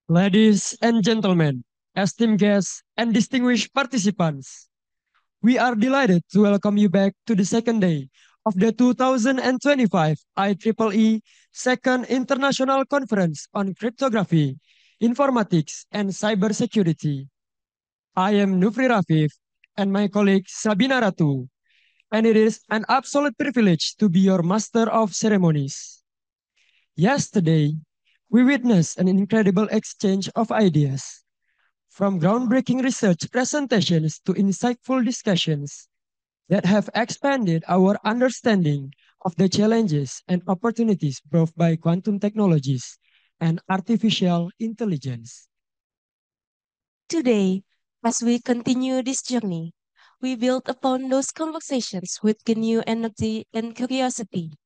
Ladies and gentlemen, esteemed guests and distinguished participants, we are delighted to welcome you back to the second day of the 2025 IEEE Second International Conference on Cryptography, Informatics, and Cybersecurity. I am Nufri Rafif and my colleague Sabina Ratu, and it is an absolute privilege to be your master of ceremonies. Yesterday, we witnessed an incredible exchange of ideas. From groundbreaking research presentations to insightful discussions that have expanded our understanding of the challenges and opportunities brought by quantum technologies and artificial intelligence. Today, as we continue this journey, we build upon those conversations with new energy and curiosity.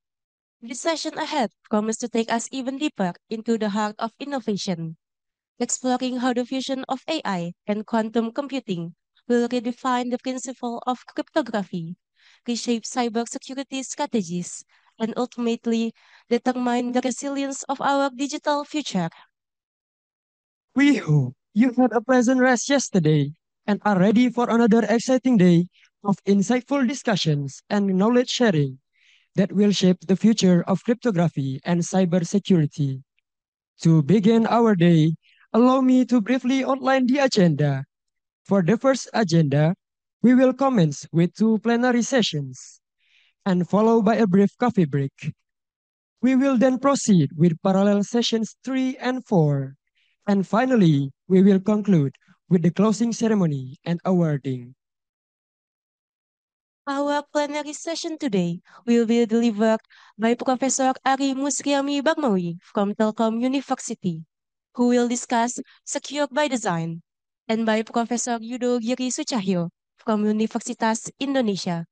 The session ahead promises to take us even deeper into the heart of innovation, exploring how the fusion of AI and quantum computing will redefine the principle of cryptography, reshape cybersecurity strategies, and ultimately determine the resilience of our digital future. We hope you had a pleasant rest yesterday and are ready for another exciting day of insightful discussions and knowledge sharing that will shape the future of cryptography and cybersecurity. To begin our day, allow me to briefly outline the agenda. For the first agenda, we will commence with two plenary sessions and follow by a brief coffee break. We will then proceed with parallel sessions 3 and 4. And finally, we will conclude with the closing ceremony and awarding. Our plenary session today will be delivered by Professor Ari Musriami Bagmawi from Telkom University, who will discuss Secure by Design, and by Professor Yudo Giri Sucahyo from Universitas Indonesia,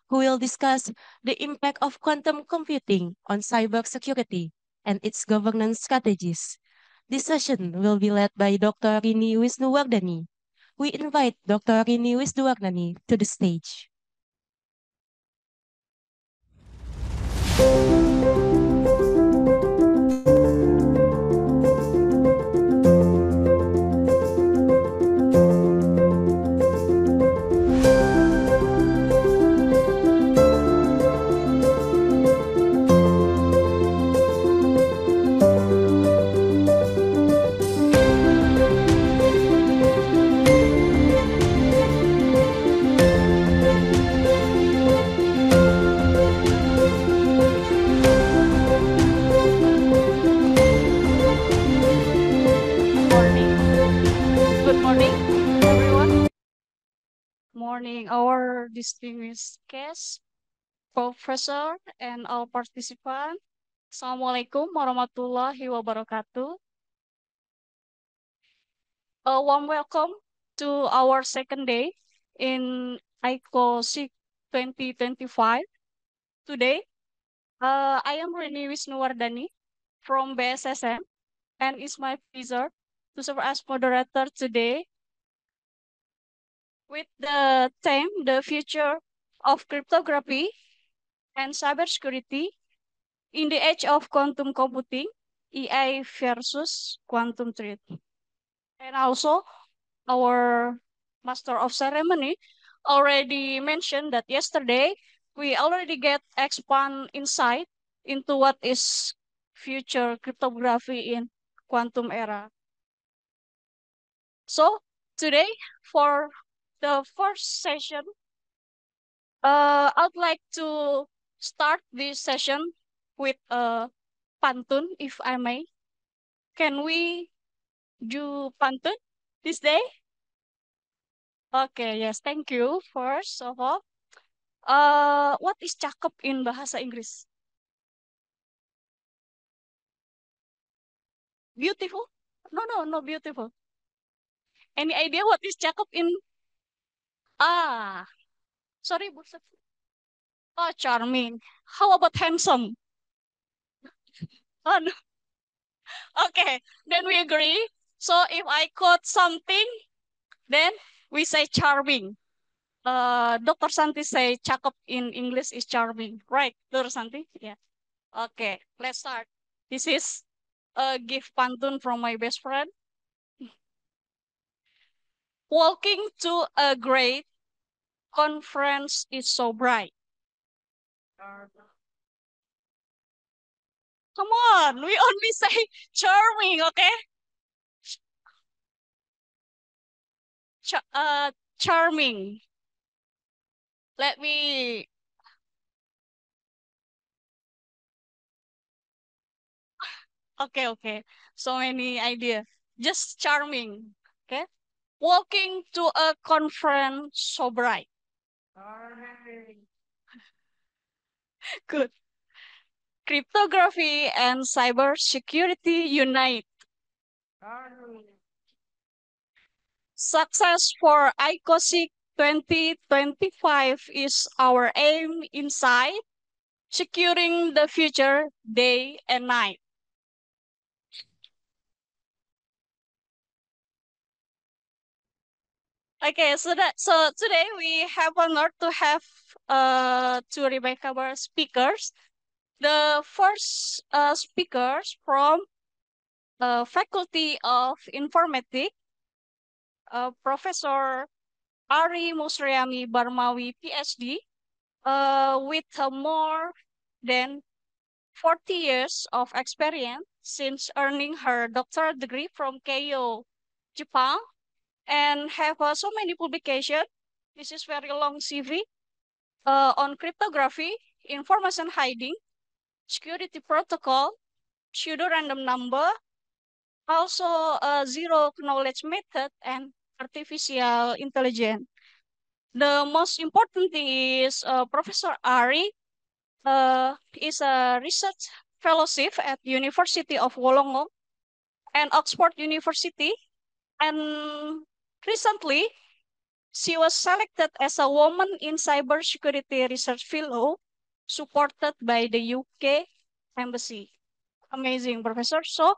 who will discuss the impact of quantum computing on cybersecurity and its governance strategies. This session will be led by Dr. Rini Wisnuwardani. We invite Dr. Rini Wisnuwardani to the stage. Morning. Good morning, everyone. Morning, our distinguished guests, professor, and all participants. Assalamualaikum warahmatullahi wabarakatuh. A warm welcome to our second day in ICO 2025. Today, I am Rini Wisnuwardani from BSSM, and it's my pleasure to serve as moderator today with the theme The Future of Cryptography and Cybersecurity in the Age of Quantum Computing, AI versus Quantum Threat. And also, our Master of Ceremony already mentioned that yesterday we already get expand insight into what is future cryptography in quantum era. So today for the first session, I'd like to start this session with a pantun, if I may. Can we do pantun this day? Okay, yes, thank you. First of all, what is cakep in bahasa Inggris? Beautiful? No, beautiful. Any idea what is cakep in? Ah, sorry, buset. Oh, charming. How about handsome? Oh, no. Okay, then we agree. So if I quote something, then we say charming. Dr. Santi say cakep in English is charming, right? Dr. Santi? Yeah. Okay, let's start. This is a gift pantun from my best friend. Walking to a great conference is so bright. Come on, we only say charming, okay? Charming. Let me. Okay. So many ideas. Just charming. Okay. Walking to a conference so bright. Good. Cryptography and cybersecurity unite. Success for ICOSIC 2025 is our aim inside, securing the future day and night. Okay, so today we have honored to have two remarkable speakers. The first speakers from Faculty of Informatics, Professor Ari Musriami Barmawi, PhD, with more than 40 years of experience since earning her doctorate degree from Keio, Japan, and have so many publications. This is very long CV on cryptography, information hiding, security protocol, pseudo-random number, also zero knowledge method, and artificial intelligence. The most important thing is Professor Ari is a research fellowship at University of Wollongong and Oxford University. And recently, she was selected as a woman in cybersecurity research fellow supported by the UK Embassy. Amazing, Professor. So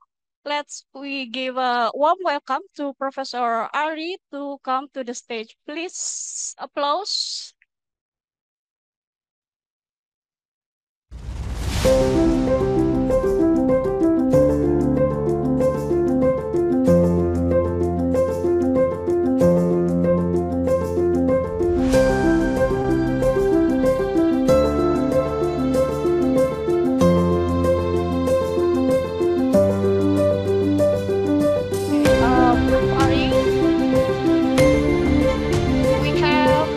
we give a warm welcome to Professor Ari to come to the stage. Please applause. Prof. Ari, we have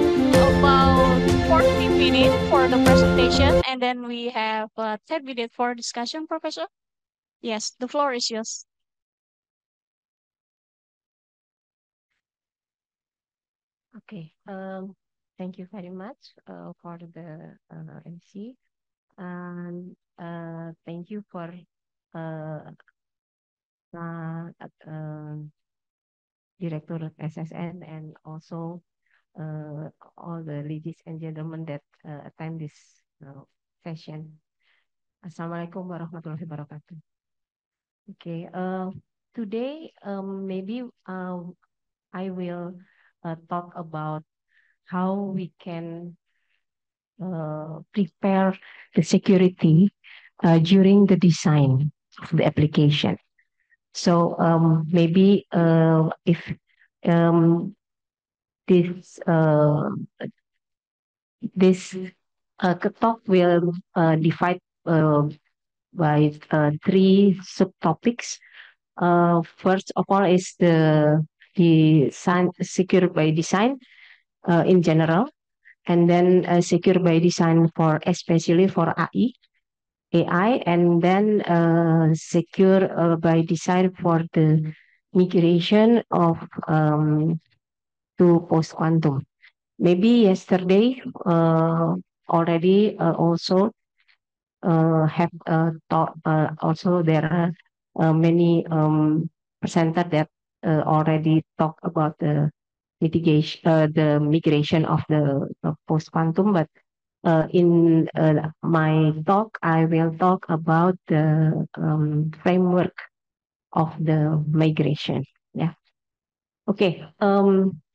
about 40 minutes for the presentation, and then we have 10 minutes for discussion, Professor. Yes, the floor is yours. Okay, thank you very much for the MC, and thank you for uh, uh, uh, Director SSN, and also all the ladies and gentlemen that attend this session. Assalamualaikum warahmatullahi wabarakatuh. Okay, today maybe I will talk about how we can prepare the security during the design of the application. So maybe if um, this this talk will divide by three subtopics. First of all is the secure by design in general, and then secure by design for especially for AI, and then secure by design for the migration of to post quantum. Maybe yesterday already also have taught. Also there are many presenter that already talked about the the migration of the post quantum, but in my talk, I will talk about the framework of the migration. Yeah. Okay.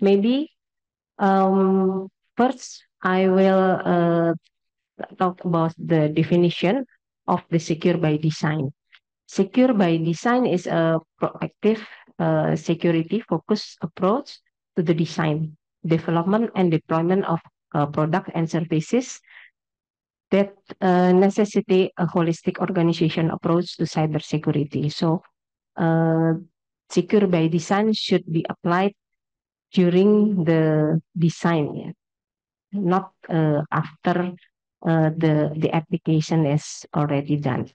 Maybe first I will talk about the definition of the secure by design. Secure by design is a proactive security focused approach to the design, development, and deployment of product and services that necessitate a holistic organization approach to cybersecurity. So, secure by design should be applied during the design, not after the application is already done.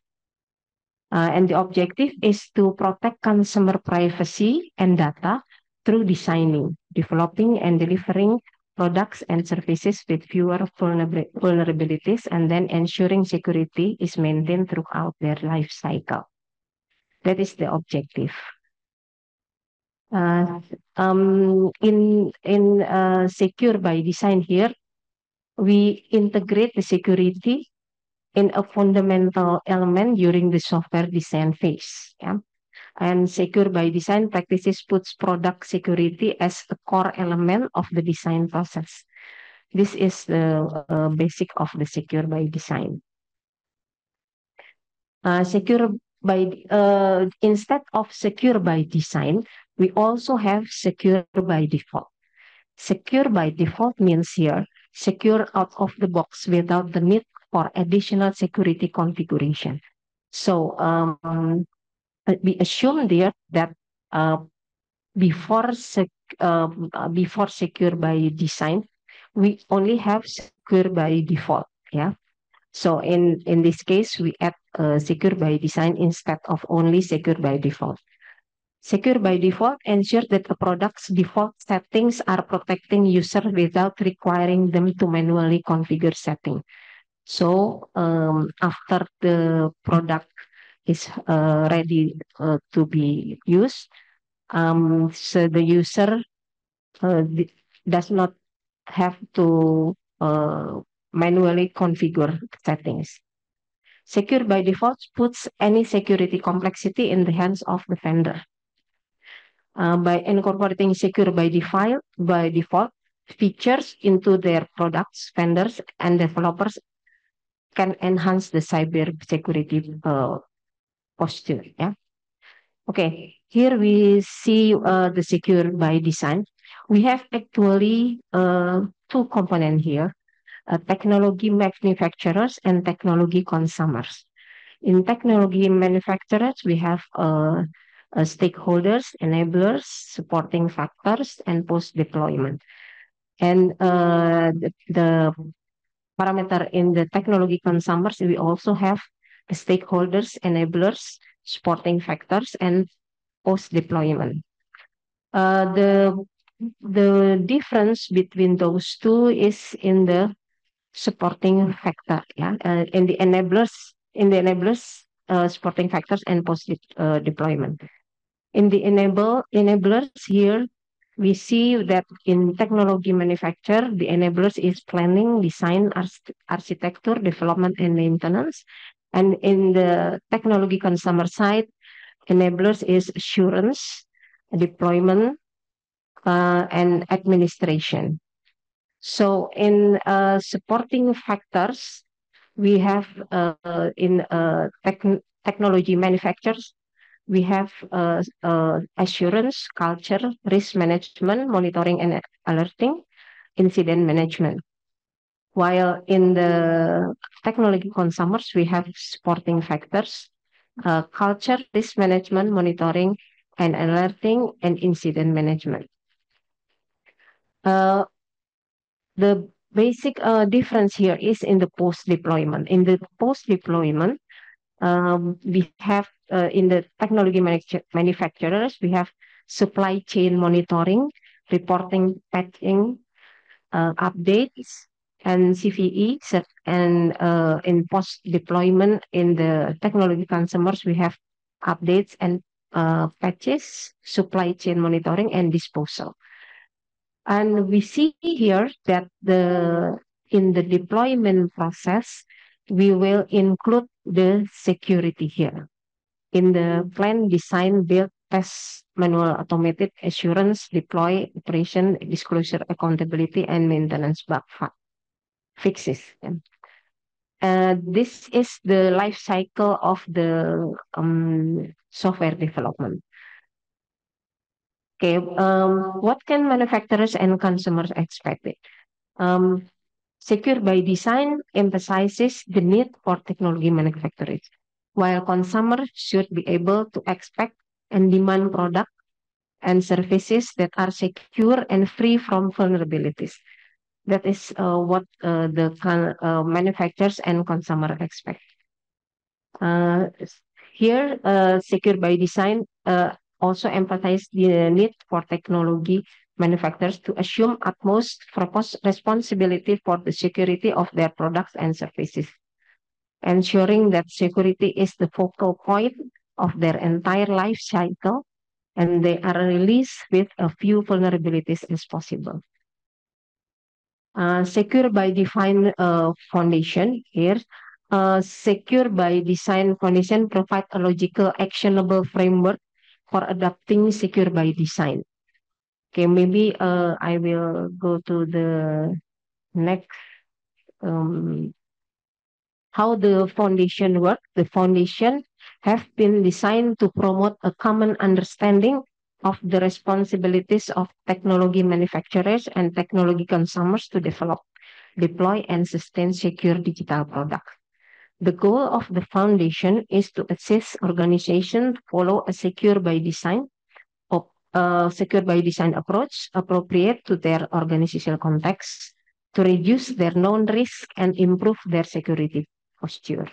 And the objective is to protect consumer privacy and data through designing, developing, and delivering products and services with fewer vulnerabilities, and then ensuring security is maintained throughout their life cycle. That is the objective. In secure by design here, we integrate the security in a fundamental element during the software design phase. Yeah? And secure by design practices puts product security as a core element of the design process. This is the basic of the secure by design. Instead of secure by design, we also have secure by default. Secure by default means here secure out of the box without the need for additional security configuration. So we assume there that before secure by design, we only have secure by default. Yeah. So in this case, we add secure by design instead of only secure by default. Secure by default ensures that the product's default settings are protecting users without requiring them to manually configure setting. So after the product is ready to be used, so the user does not have to manually configure settings. Secure by default puts any security complexity in the hands of the vendor. By incorporating secure by default features into their products, vendors and developers can enhance the cyber security posture. Yeah. Okay, here we see the secure by design. We have actually two components here, technology manufacturers and technology consumers. In technology manufacturers, we have stakeholders, enablers, supporting factors, and post-deployment. And the parameter in the technology consumers, we also have the stakeholders, enablers, supporting factors, and post-deployment. The difference between those two is in the supporting factor, yeah, in the enablers, supporting factors, and post deployment. In the enablers here, we see that in technology manufacture, the enablers is planning, design, architecture, development, and maintenance. And in the technology consumer side, enablers is assurance, deployment, and administration. So in supporting factors, we have in technology manufacturers, we have assurance, culture, risk management, monitoring and alerting, incident management. While in the technology consumers, we have supporting factors, culture, risk management, monitoring and alerting, and incident management. The basic difference here is in the post-deployment. In the post-deployment, we have in the technology manufacturers, we have supply chain monitoring, reporting, patching, updates, and CVE. And in post-deployment, in the technology consumers, we have updates and patches, supply chain monitoring, and disposal. And we see here that in the deployment process, we will include the security here. In the plan, design, build, test, manual, automated, assurance, deploy, operation, disclosure, accountability, and maintenance bug fixes. This is the life cycle of the software development. Okay, what can manufacturers and consumers expect? Secure by design emphasizes the need for technology manufacturers, while consumers should be able to expect and demand products and services that are secure and free from vulnerabilities. That is what the manufacturers and consumer expect. Here, secure by design also emphasize the need for technology manufacturers to assume utmost responsibility for the security of their products and services, ensuring that security is the focal point of their entire life cycle and they are released with as few vulnerabilities as possible. Secure by design foundation here. Secure by design foundation provide a logical, actionable framework for adopting secure by design. Okay, maybe I will go to the next. How the foundation works. The foundation have been designed to promote a common understanding of the responsibilities of technology manufacturers and technology consumers to develop, deploy, and sustain secure digital products. The goal of the foundation is to assist organizations to follow a secure by design approach appropriate to their organizational context to reduce their known risk and improve their security posture.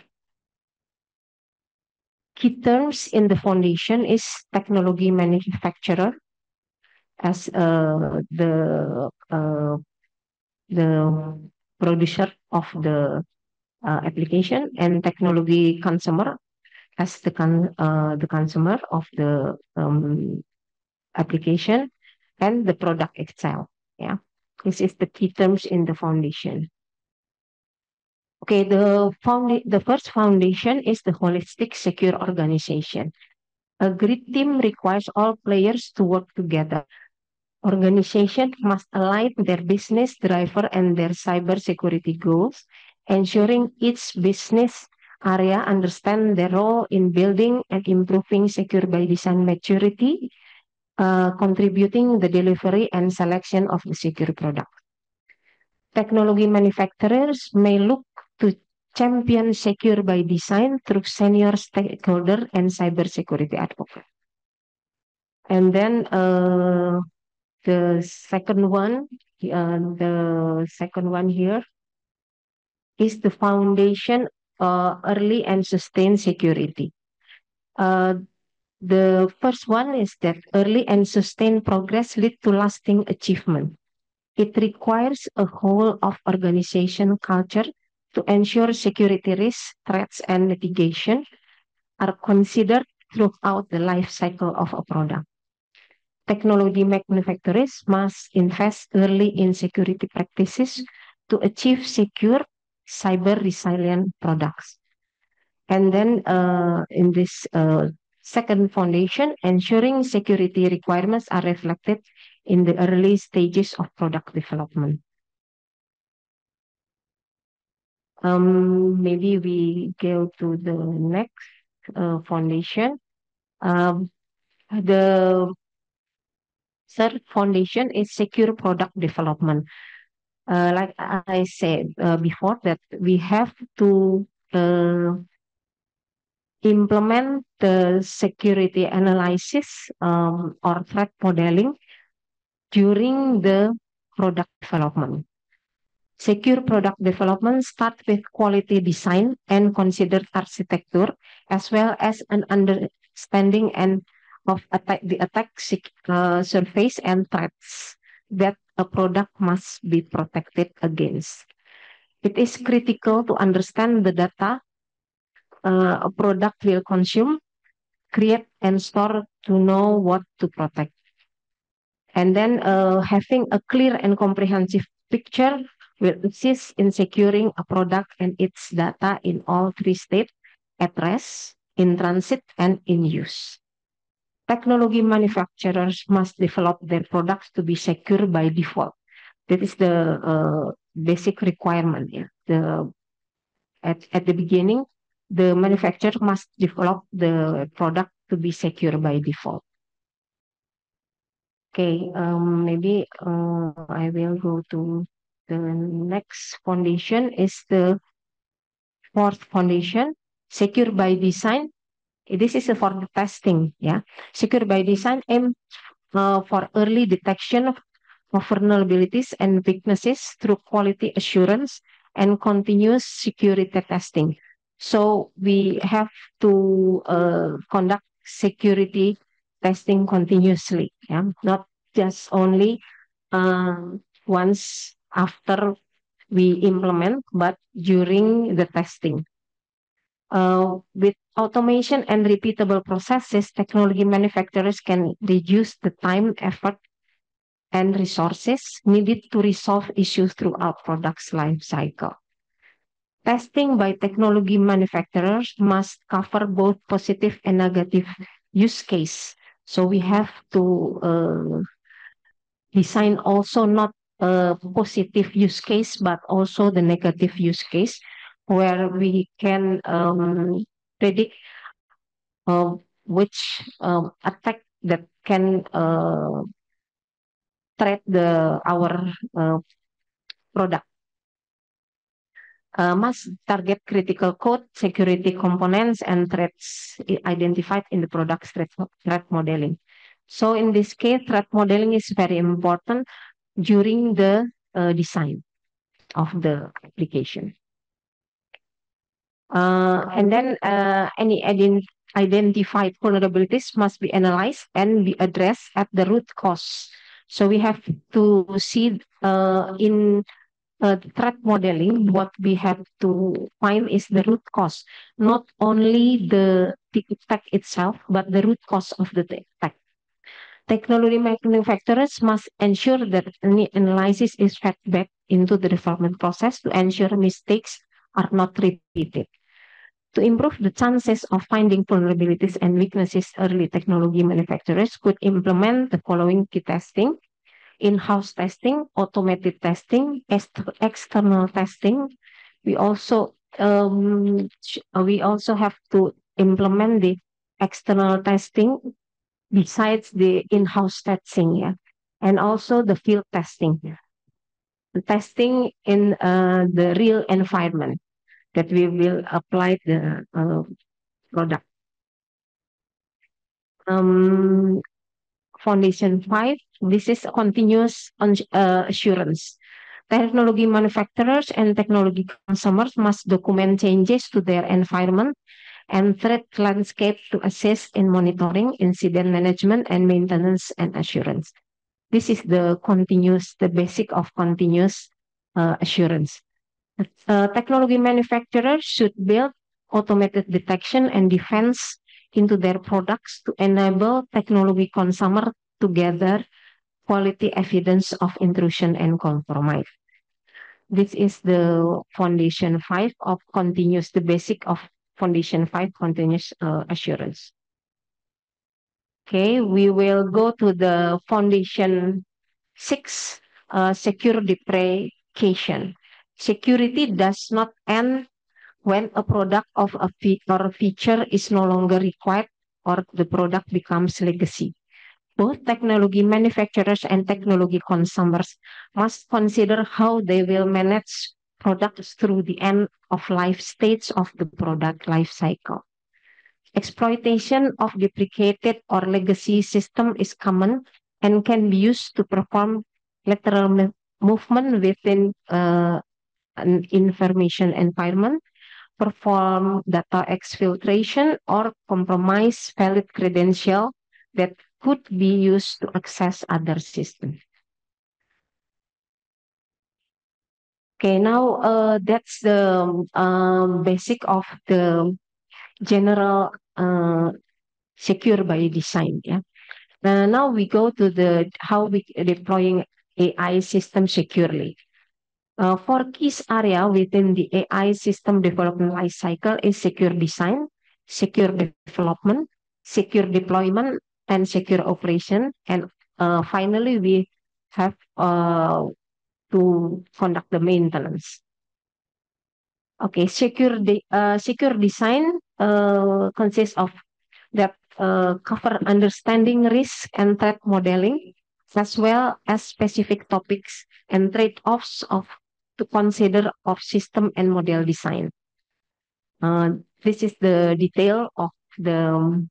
Key terms in the foundation is technology manufacturer as the producer of the application, and technology consumer as the consumer of the application and the product itself. Yeah, this is the key terms in the foundation. Okay, the first foundation is the holistic secure organization. A great team requires all players to work together. Organizations must align their business driver and their cybersecurity goals, ensuring each business area understand their role in building and improving secure by design maturity, contributing the delivery and selection of the secure product. Technology manufacturers may look to champion secure by design through senior stakeholder and cybersecurity advocate. And then the second one here is the foundation early and sustained security. The first one is that early and sustained progress lead to lasting achievement. It requires a whole of organization culture to ensure security risks, threats, and mitigation are considered throughout the life cycle of a product. Technology manufacturers must invest early in security practices to achieve secure, cyber resilient products. And then in this second foundation, ensuring security requirements are reflected in the early stages of product development. Maybe we go to the next foundation. The third foundation is secure product development. Like I said before, that we have to implement the security analysis or threat modeling during the product development. Secure product development starts with quality design and considered architecture, as well as an understanding of the attack surface and threats that a product must be protected against. It is critical to understand the data a product will consume, create, and store to know what to protect. And then having a clear and comprehensive picture will assist in securing a product and its data in all three states: at rest, in transit, and in use. Technology manufacturers must develop their products to be secure by default. That is the basic requirement. Yeah. At the beginning, the manufacturer must develop the product to be secure by default. Okay, maybe I will go to the next foundation is the fourth foundation, secure by design. This is for the testing, yeah. Secure by design aim for early detection of vulnerabilities and weaknesses through quality assurance and continuous security testing. So we have to conduct security testing continuously, yeah, not just only once after we implement, but during the testing. With automation and repeatable processes, technology manufacturers can reduce the time, effort, and resources needed to resolve issues throughout product's life cycle. Testing by technology manufacturers must cover both positive and negative use case. So we have to design also not a positive use case, but also the negative use case, where we can predict which attack that can threat our product. Must target critical code, security components, and threats identified in the product's threat modeling. So in this case, threat modeling is very important during the design of the application. And then any identified vulnerabilities must be analyzed and be addressed at the root cause. So we have to see in threat modeling, what we have to find is the root cause, not only the attack itself, but the root cause of the attack. Technology manufacturers must ensure that any analysis is fed back into the development process to ensure mistakes are not repeated. To improve the chances of finding vulnerabilities and weaknesses, early technology manufacturers could implement the following key testing: in-house testing, automated testing, external testing. We also have to implement the external testing besides the in-house testing, yeah, and also the field testing, the testing in the real environment that we will apply the product. Foundation 5, this is continuous assurance. Technology manufacturers and technology consumers must document changes to their environment and threat landscape to assist in monitoring, incident management, and maintenance and assurance. This is the basic of continuous assurance. Technology manufacturers should build automated detection and defense into their products to enable technology consumer to gather quality evidence of intrusion and compromise. This is the foundation 5 of continuous, the basic of foundation 5 continuous assurance. Okay, we will go to the foundation 6, secure deprecation. Security does not end when a product of a feature is no longer required or the product becomes legacy. Both technology manufacturers and technology consumers must consider how they will manage products through the end of life stage of the product life cycle. Exploitation of deprecated or legacy system is common and can be used to perform lateral movement within an information environment, perform data exfiltration, or compromise valid credential that could be used to access other systems. Okay, now that's the basic of the general secure by design. Yeah. Now we go to the how we deploying AI system securely. For key area within the AI system development life cycle is secure design, secure development, secure deployment, and secure operation. And finally, we have to conduct the maintenance. Okay, secure design consists of that cover understanding risk and threat modeling, as well as specific topics and trade-offs to consider of system and model design. This is the detail of the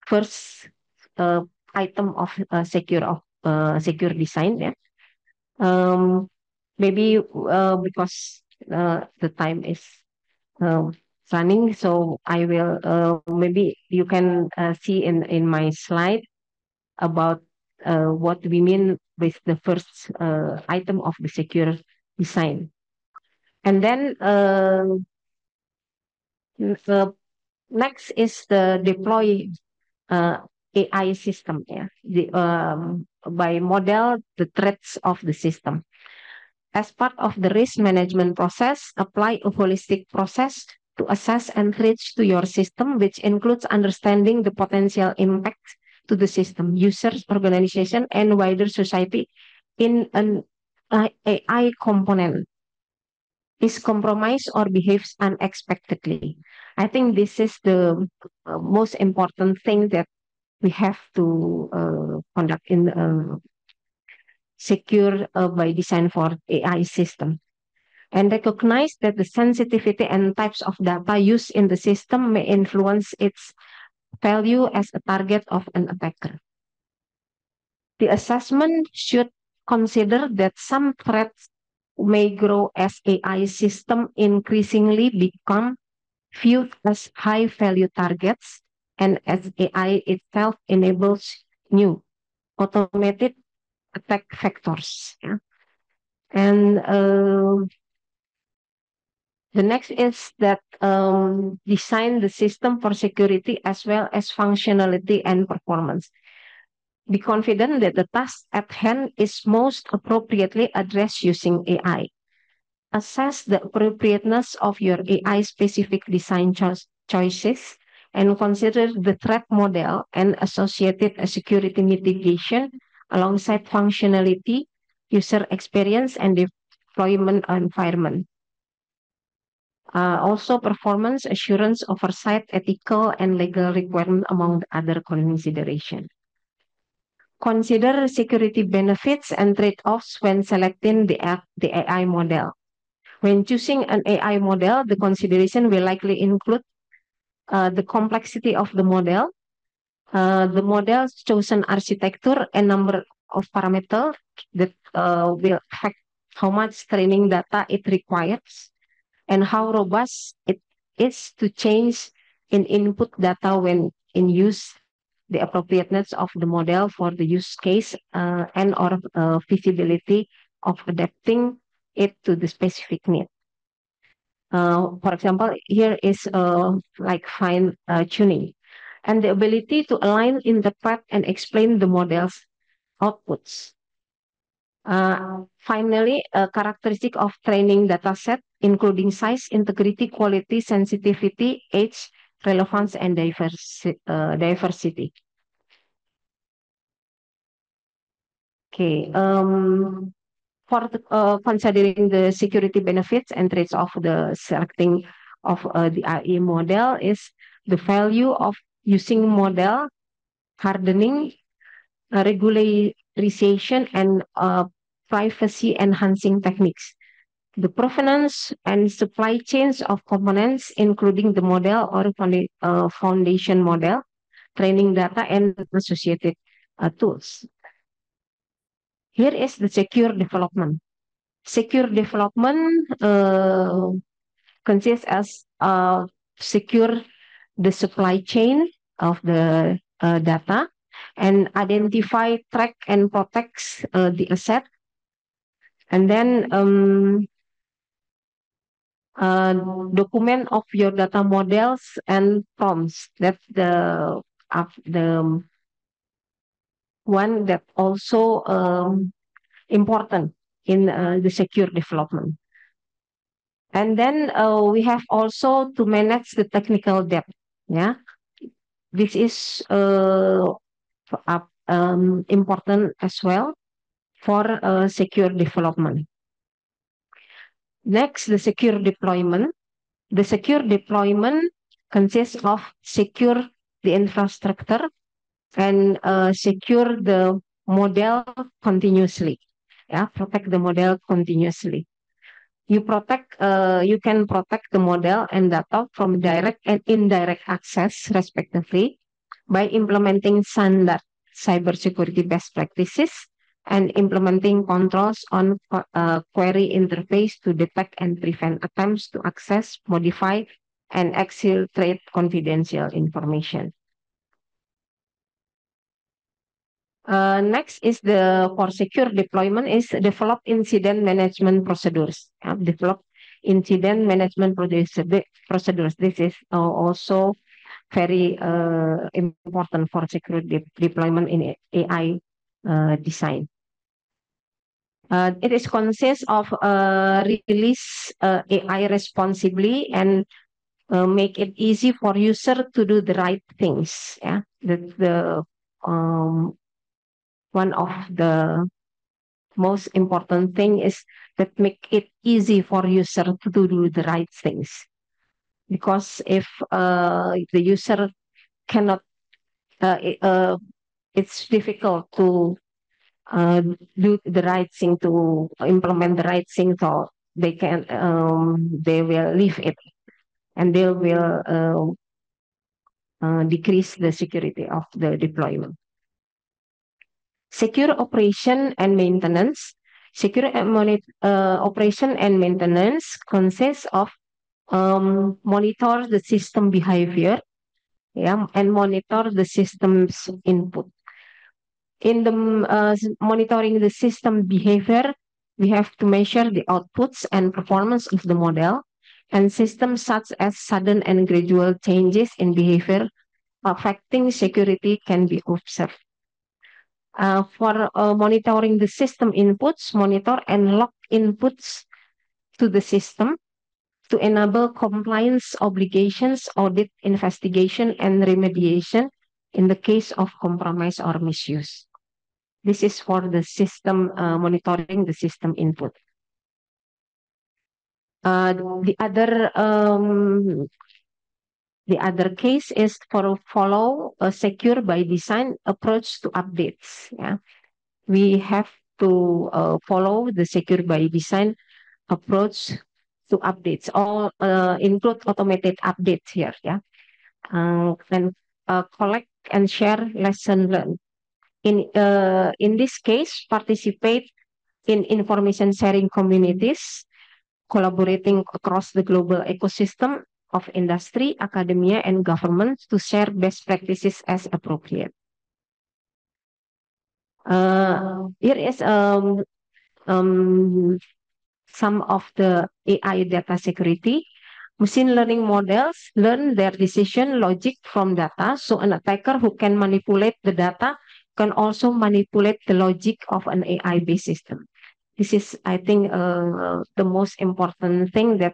first item of secure design. Yeah. Maybe because the time is running, so I will maybe you can see in my slide about what we mean with the first item of the secure design. And then next is the deploy AI system. Yeah, by model the threats of the system. As part of the risk management process, apply a holistic process to assess and reach to your system, which includes understanding the potential impact to the system, users, organization, and wider society in an AI component is compromised or behaves unexpectedly. I think this is the most important thing that we have to conduct in secure by design for AI system. And recognize that the sensitivity and types of data used in the system may influence its value as a target of an attacker. The assessment should consider that some threats may grow as AI system increasingly become viewed as high value targets and as AI itself enables new automated attack vectors. Yeah. And the next is that design the system for security as well as functionality and performance. Be confident that the task at hand is most appropriately addressed using AI. Assess the appropriateness of your AI-specific design choices and consider the threat model and associated security mitigation alongside functionality, user experience, and deployment environment. Also performance assurance, oversight, ethical, and legal requirement among the other considerations. Consider security benefits and trade-offs when selecting the AI model. When choosing an AI model, the consideration will likely include the complexity of the model, the model's chosen architecture, and number of parameters that will affect how much training data it requires, and how robust it is to change in input data when in use, the appropriateness of the model for the use case and or feasibility of adapting it to the specific need. For example, here is like fine tuning and the ability to align, interpret, and explain the model's outputs. Finally, a characteristic of training dataset, including size, integrity, quality, sensitivity, age, relevance, and diversity. Okay, for considering the security benefits and traits of the selecting of the AI model is the value of using model, hardening, regularization, and privacy enhancing techniques. The provenance and supply chains of components, including the model or foundation model, training data, and associated tools. Here is the secure development. Secure development consists as secure the supply chain of the data and identify, track, and protects the asset. And then document of your data models and prompts. That's the one that also important in the secure development. And then we have also to manage the technical debt. Yeah, this is important as well for secure development. Next, the secure deployment. The secure deployment consists of secure the infrastructure, and secure the model continuously. Yeah, protect the model continuously. You can protect the model and data from direct and indirect access, respectively, by implementing standard cybersecurity best practices and implementing controls on query interface to detect and prevent attempts to access, modify, and exfiltrate confidential information. Next is for secure deployment is develop incident management procedures. Develop incident management procedures. This is also very important for secure deployment in AI design. It is consists of release AI responsibly and make it easy for user to do the right things. Yeah, the one of the most important thing is that make it easy for user to do the right things. Because if the user cannot, it's difficult to do the right thing, to implement the right thing, so they will leave it and they will decrease the security of the deployment. Secure operation and maintenance. Secure operation and maintenance consists of monitor the system behavior, yeah, and monitor the system's input. In the monitoring the system behavior, we have to measure the outputs and performance of the model, and systems such as sudden and gradual changes in behavior affecting security can be observed. For monitoring the system inputs, monitor and log inputs to the system to enable compliance obligations, audit, investigation, and remediation in the case of compromise or misuse. This is for the system monitoring the system input. The other case is for follow a secure by design approach to updates. Yeah, we have to follow the secure by design approach to updates. All include automated updates here. Yeah, and collect and share lesson learned. In this case, participate in information sharing communities, collaborating across the global ecosystem of industry, academia, and government to share best practices as appropriate. Here is some of the AI data security. Machine learning models learn their decision logic from data, so an attacker who can manipulate the data can also manipulate the logic of an AI-based system. This is, I think, the most important thing that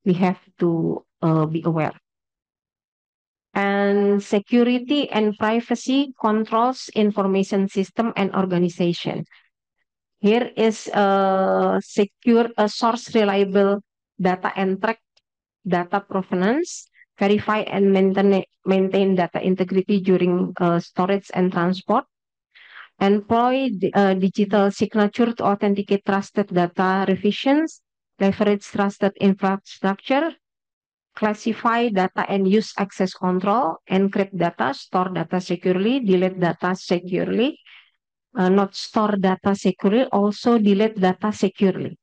we have to be aware. And security and privacy controls information system and organization. Here is secure a source reliable data and track data provenance, verify and maintain data integrity during storage and transport, employ digital signature to authenticate trusted data revisions, leverage trusted infrastructure, classify data and use access control, encrypt data, store data securely, delete data securely, not store data securely, also delete data securely,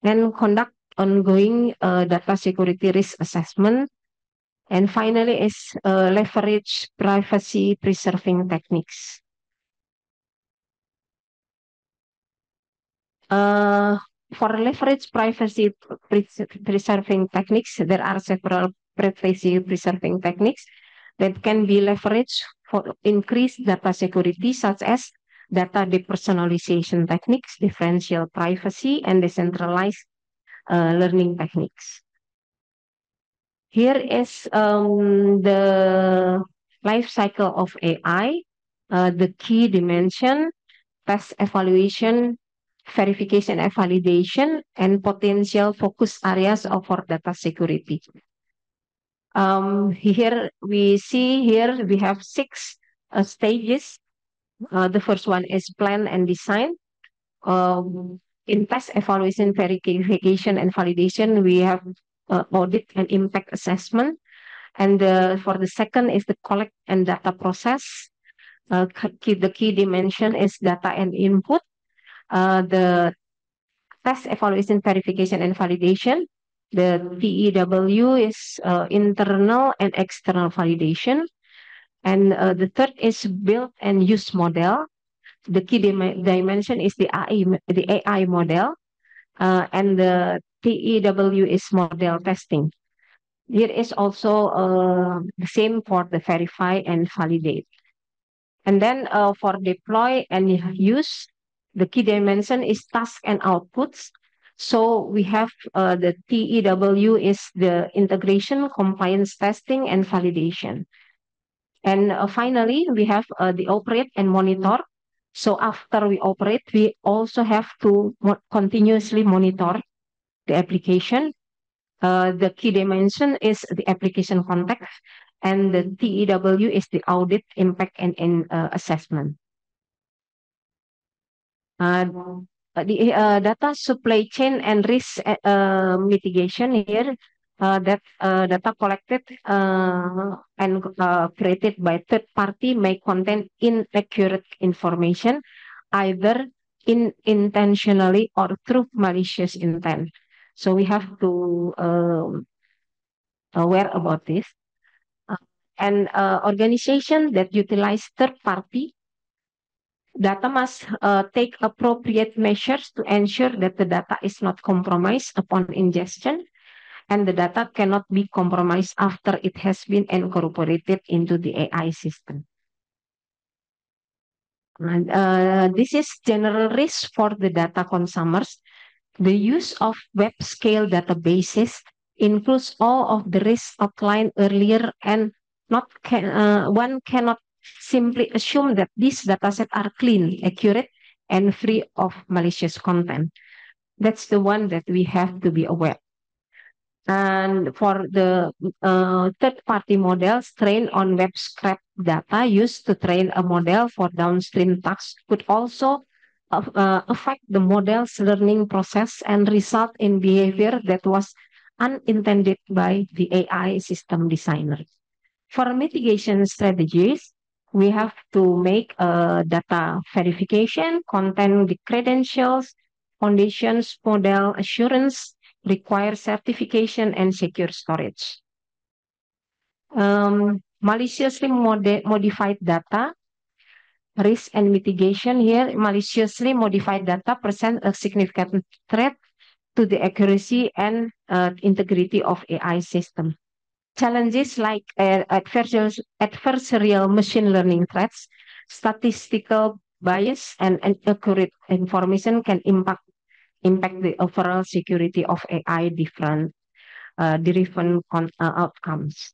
and conduct ongoing data security risk assessment. And finally is leverage privacy preserving techniques. For leverage privacy preserving techniques, there are several privacy preserving techniques that can be leveraged for increased data security, such as data depersonalization techniques, differential privacy, and decentralized learning techniques. Here is the life cycle of AI, the key dimension, test evaluation, verification and validation, and potential focus areas for data security. Here we have 6 stages. The first one is plan and design. In test, evaluation, verification, and validation, we have audit and impact assessment. And for the second is the collect and data process. The key dimension is data and input. The test, evaluation, verification, and validation. The TEW is internal and external validation. And the third is build and use model. The key dimension is the AI model. And the TEW is model testing. Here is also the same for the verify and validate. And then for deploy and use, the key dimension is task and outputs. So we have the TEW is the integration, compliance testing, and validation. And finally, we have the operate and monitor. So after we operate, we also have to continuously monitor the application. The key dimension is the application context, and the TEW is the audit, impact, and assessment. The data supply chain and risk mitigation here, that data collected and created by third party may contain inaccurate information, either intentionally or through malicious intent. So we have to aware about this. And organization that utilize third party data must take appropriate measures to ensure that the data is not compromised upon ingestion, and the data cannot be compromised after it has been incorporated into the AI system. And this is general risk for the data consumers. The use of web scale databases includes all of the risks outlined earlier, and one cannot simply assume that these datasets are clean, accurate, and free of malicious content. That's the one that we have to be aware. And for the third-party models trained on web scrape data used to train a model for downstream tasks could also affect the model's learning process and result in behavior that was unintended by the AI system designer. For mitigation strategies, we have to make data verification, content the credentials, foundations, model assurance, require certification, and secure storage. Maliciously modified data, risk and mitigation here. Maliciously modified data present a significant threat to the accuracy and integrity of AI system. Challenges like adversarial machine learning threats, statistical bias, and inaccurate information can impact the overall security of AI driven outcomes.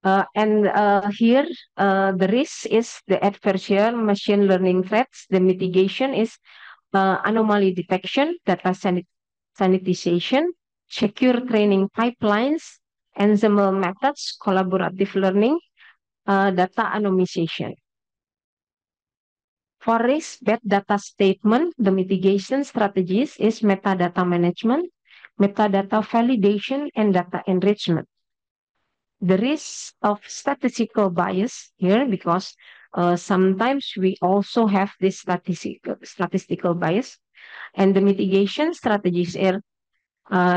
And here, the risk is the adversarial machine learning threats. The mitigation is anomaly detection, data sanitization, secure training pipelines, ensemble methods, collaborative learning, data anonymization. For risk-based data statement, the mitigation strategies is metadata management, metadata validation, and data enrichment. The risk of statistical bias here, because sometimes we also have this statistical bias, and the mitigation strategies are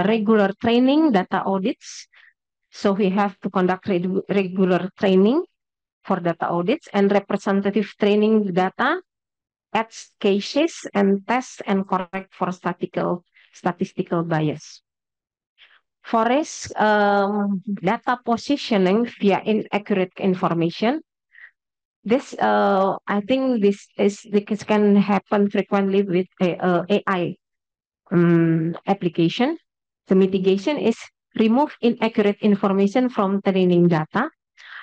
regular training, data audits. So we have to conduct regular training for data audits and representative training data, add cases and test and correct for statistical bias. For risk data positioning via inaccurate information, this I think this can happen frequently with AI application. The mitigation is remove inaccurate information from training data,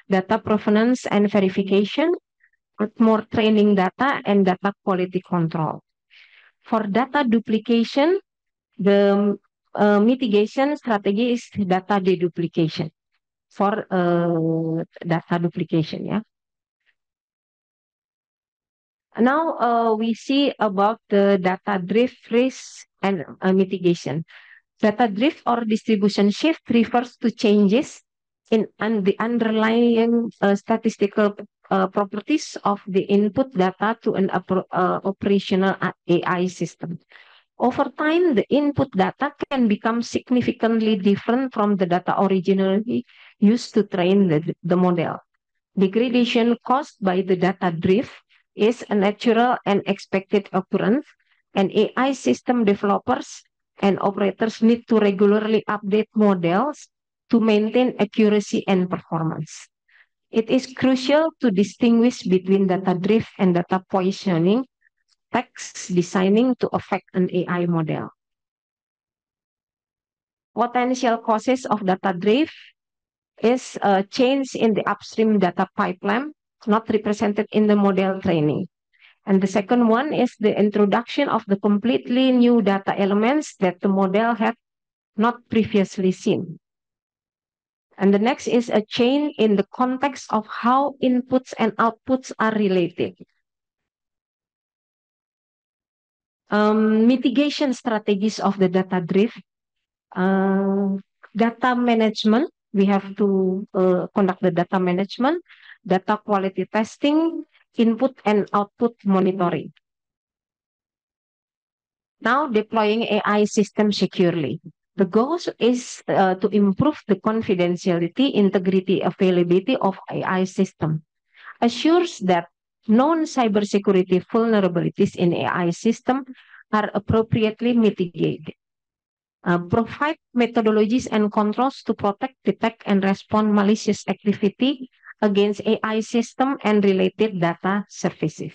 data provenance and verification, add more training data, and data quality control. For data duplication, the mitigation strategy is data deduplication for data duplication. Yeah. Now we see about the data drift risk and mitigation. Data drift or distribution shift refers to changes in the underlying statistical properties of the input data to an operational AI system. Over time, the input data can become significantly different from the data originally used to train the model. Degradation caused by the data drift is a natural and expected occurrence, and AI system developers and operators need to regularly update models to maintain accuracy and performance. It is crucial to distinguish between data drift and data poisoning text designing to affect an AI model. Potential causes of data drift is a change in the upstream data pipeline, not represented in the model training. And the second one is the introduction of the completely new data elements that the model had not previously seen. And the next is a change in the context of how inputs and outputs are related. Mitigation strategies of the data drift. Data management, we have to conduct the data management, data quality testing, input and output monitoring. Now deploying AI system securely. The goal is to improve the confidentiality, integrity, availability of AI system. Assures that known cybersecurity vulnerabilities in AI system are appropriately mitigated. Provide methodologies and controls to protect, detect, and respond malicious activity against AI system and related data services.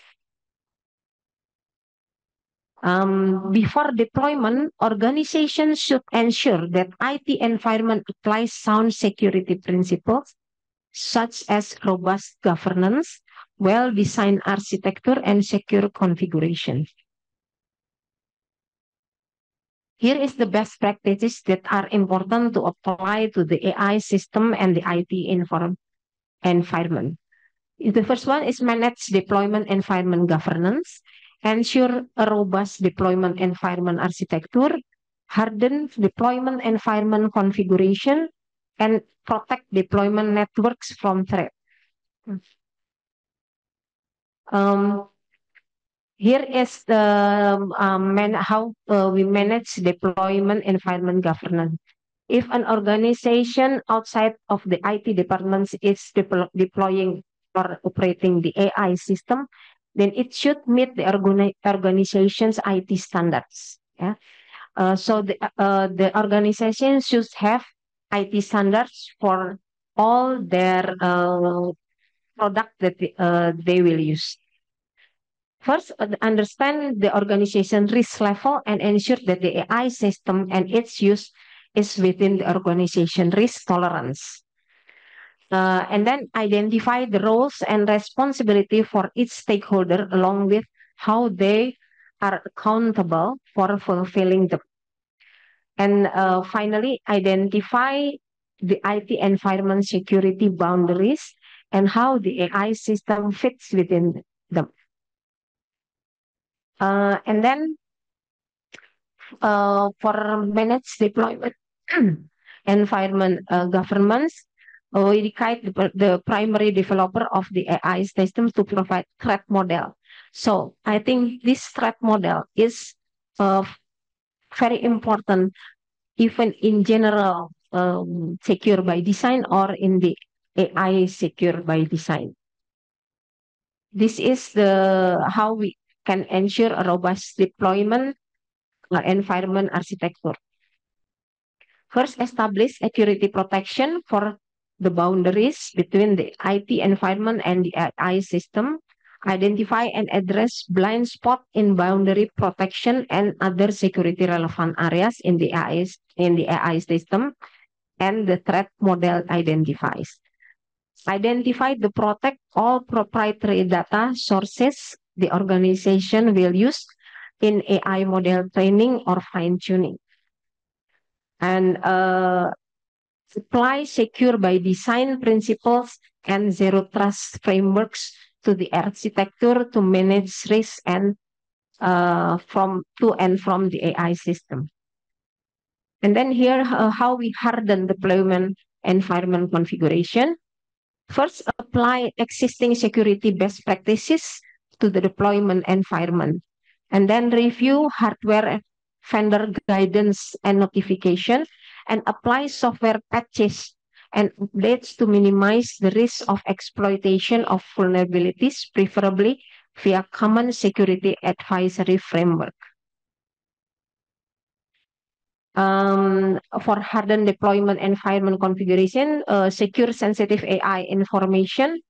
Before deployment, organizations should ensure that IT environment applies sound security principles, such as robust governance, well-designed architecture, and secure configuration. Here is the best practices that are important to apply to the AI system and the IT environment. The first one is manage deployment environment governance, ensure a robust deployment environment architecture, harden deployment environment configuration, and protect deployment networks from threat. Here is the how we manage deployment environment governance. If an organization outside of the IT departments is deploying or operating the AI system, then it should meet the organization's IT standards. Yeah. So the organization should have IT standards for all their product that they will use. First, understand the organization risk level and ensure that the AI system and its use is within the organization risk tolerance. And then identify the roles and responsibility for each stakeholder along with how they are accountable for fulfilling them. And finally, identify the IT environment security boundaries and how the AI system fits within them. And then for managed deployment environment governance, we require the primary developer of the AI system to provide threat model. So I think this threat model is very important, even in general secure by design or in the AI secure by design. This is the how we can ensure a robust deployment environment architecture. First, establish security protection for the boundaries between the IT environment and the AI system. Identify and address blind spot in boundary protection and other security relevant areas in the AI system, and the threat model identifies. Identify the protect all proprietary data sources the organization will use in AI model training or fine-tuning. And apply secure by design principles and zero trust frameworks to the architecture to manage risk and from the AI system. And then here, how we harden deployment environment configuration. First, apply existing security best practices to the deployment environment, and then review hardware vendor guidance and notification, and apply software patches and updates to minimize the risk of exploitation of vulnerabilities, preferably via common security advisory framework. For hardened deployment environment configuration, secure sensitive AI information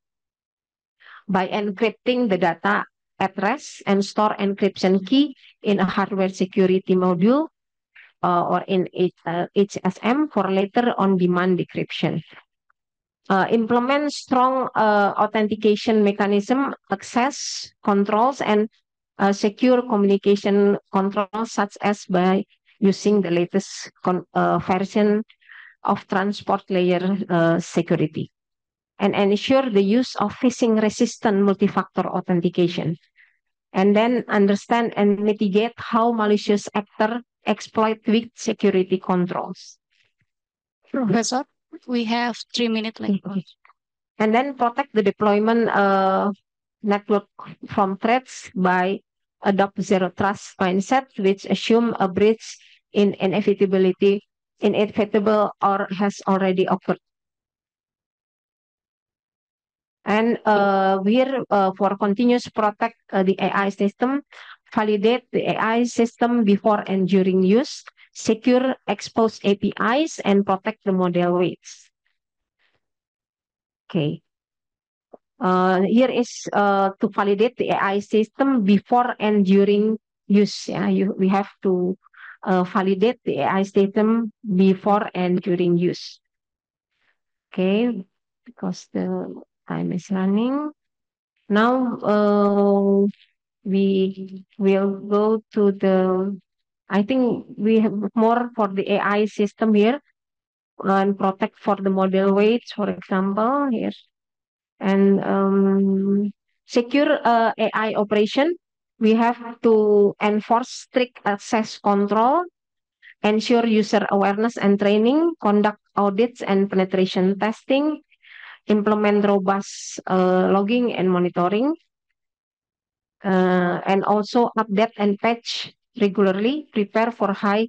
by encrypting the data at rest and store encryption key in a hardware security module or in HSM for later on-demand decryption. Implement strong authentication mechanism, access controls, and secure communication controls, such as by using the latest version of transport layer security, and ensure the use of phishing-resistant multi-factor authentication. And then understand and mitigate how malicious actors exploit weak security controls. Professor, we have 3 minutes left. And then protect the deployment network from threats by adopt zero trust mindset, which assume a breach in inevitable or has already occurred. And here for continuous protect the AI system, validate the AI system before and during use, secure exposed APIs, and protect the model weights. Okay. Here is to validate the AI system before and during use. Yeah, we have to validate the AI system before and during use. Okay, because the time is running. Now we will go to the, I think we have more for the AI system here, and protect for the model weights, for example, here. And secure AI operation, we have to enforce strict access control, ensure user awareness and training, conduct audits and penetration testing, implement robust logging and monitoring, and also update and patch regularly, prepare for high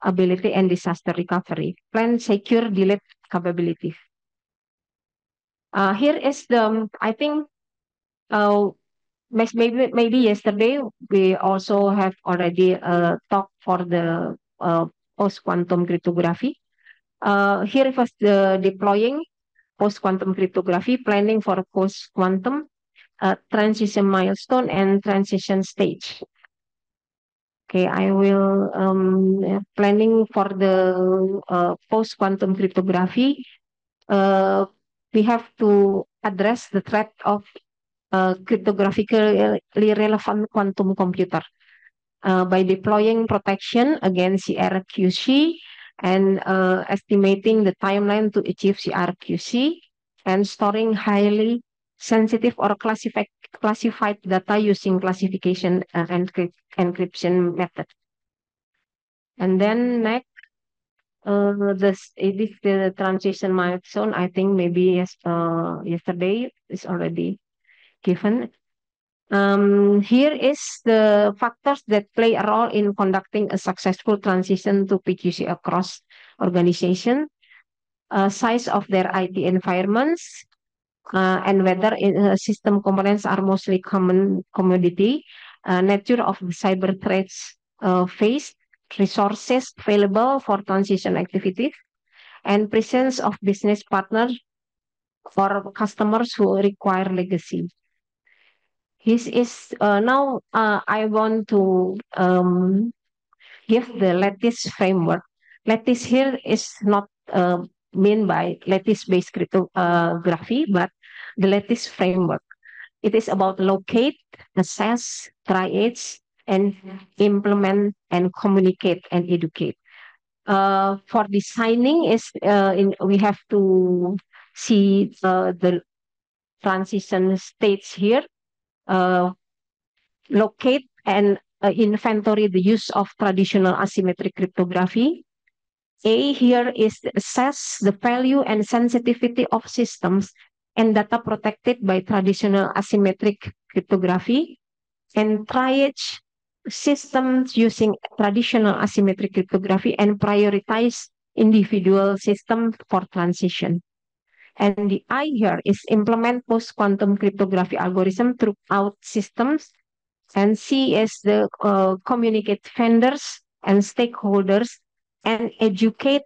ability and disaster recovery, plan secure delete capabilities. Here is the, I think, maybe yesterday we also have already talked for the post-quantum cryptography. Here was the deploying post-quantum cryptography, planning for post-quantum, transition milestone, and transition stage. Okay, I will planning for the post-quantum cryptography. We have to address the threat of cryptographically relevant quantum computer by deploying protection against CRQC and estimating the timeline to achieve CRQC, and storing highly sensitive or classified data using classification and encryption method. And then next, it is the transition milestone. I think maybe yesterday is already given. Here is the factors that play a role in conducting a successful transition to PQC across organization: size of their IT environments, and whether system components are mostly common commodity, nature of the cyber threats faced, resources available for transition activities, and presence of business partners for customers who require legacy. This is now I want to give the lattice framework. Lattice here is not mean by lattice-based cryptography, but the lattice framework. It is about locate, assess, triage, and implement, and communicate and educate. For designing is we have to see the transition states here, locate and inventory the use of traditional asymmetric cryptography. A here is to assess the value and sensitivity of systems and data protected by traditional asymmetric cryptography, and triage systems using traditional asymmetric cryptography and prioritize individual systems for transition. And the I here is implement post-quantum cryptography algorithm throughout systems. And C is the communicate vendors and stakeholders and educate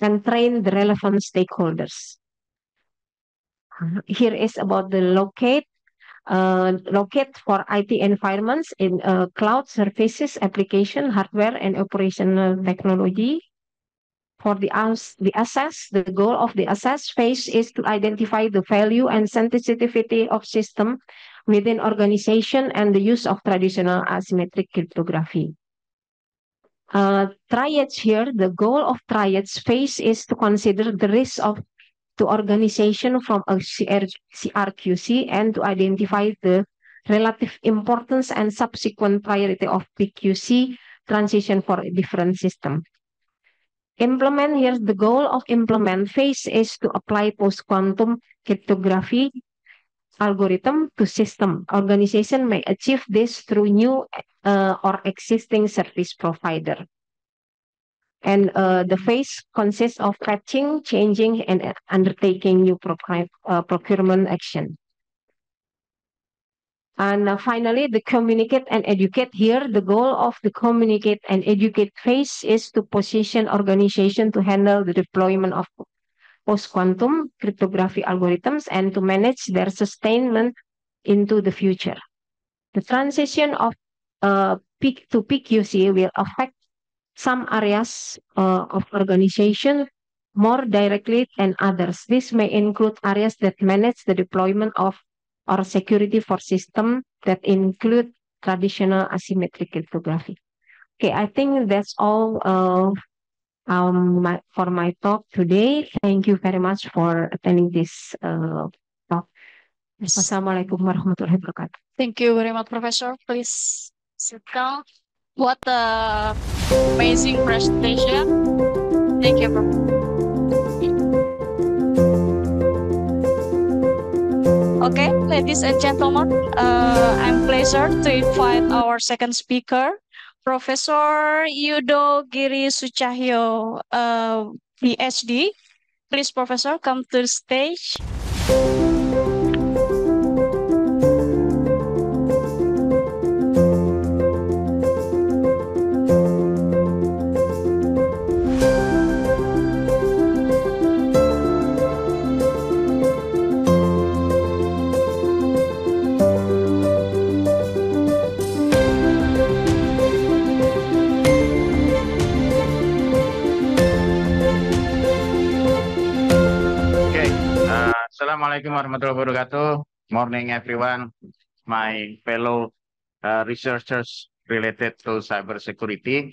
and train the relevant stakeholders. Here is about the locate for IT environments in cloud services, application, hardware, and operational technology. For the assess, the goal of the assess phase is to identify the value and sensitivity of system within organization and the use of traditional asymmetric cryptography. Triage here, the goal of triage phase is to consider the risk to organization from a CRQC and to identify the relative importance and subsequent priority of PQC transition for a different system. Implement here, the goal of implement phase is to apply post-quantum cryptography algorithm to system. Organization may achieve this through new or existing service provider. And the phase consists of fetching, changing, and undertaking new procurement action. And finally, the communicate and educate here. The goal of the communicate and educate phase is to position organization to handle the deployment of post-quantum cryptography algorithms and to manage their sustainment into the future. The transition of PIC to PQC will affect some areas of organization more directly than others. This may include areas that manage the deployment of or security for systems that include traditional asymmetric cryptography. Okay, I think that's all for my talk today. Thank you very much for attending this talk. Wassalamualaikum warahmatullahi wabarakatuh. Thank you very much, Professor. Please sit down. What a amazing presentation. Thank you, Prof. Okay, ladies and gentlemen, I'm pleased to invite our second speaker, Professor Yudo Giri Sucahyo, PhD. Please, Professor, come to the stage. Assalamualaikum warahmatullahi wabarakatuh. Morning, everyone. My fellow researchers related to cybersecurity.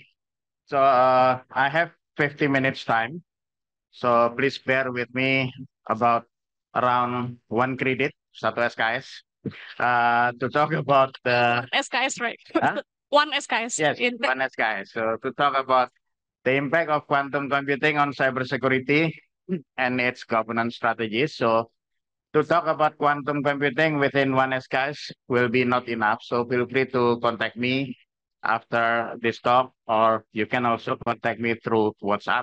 So I have 50 minutes time. So please bear with me about around 1 credit, 1 SKS, to talk about the SKS, right? Huh? 1 SKS. Yes, 1 SKS. So to talk about the impact of quantum computing on cybersecurity and its governance strategies. So to talk about quantum computing within 1 SKS will be not enough. So feel free to contact me after this talk, or you can also contact me through WhatsApp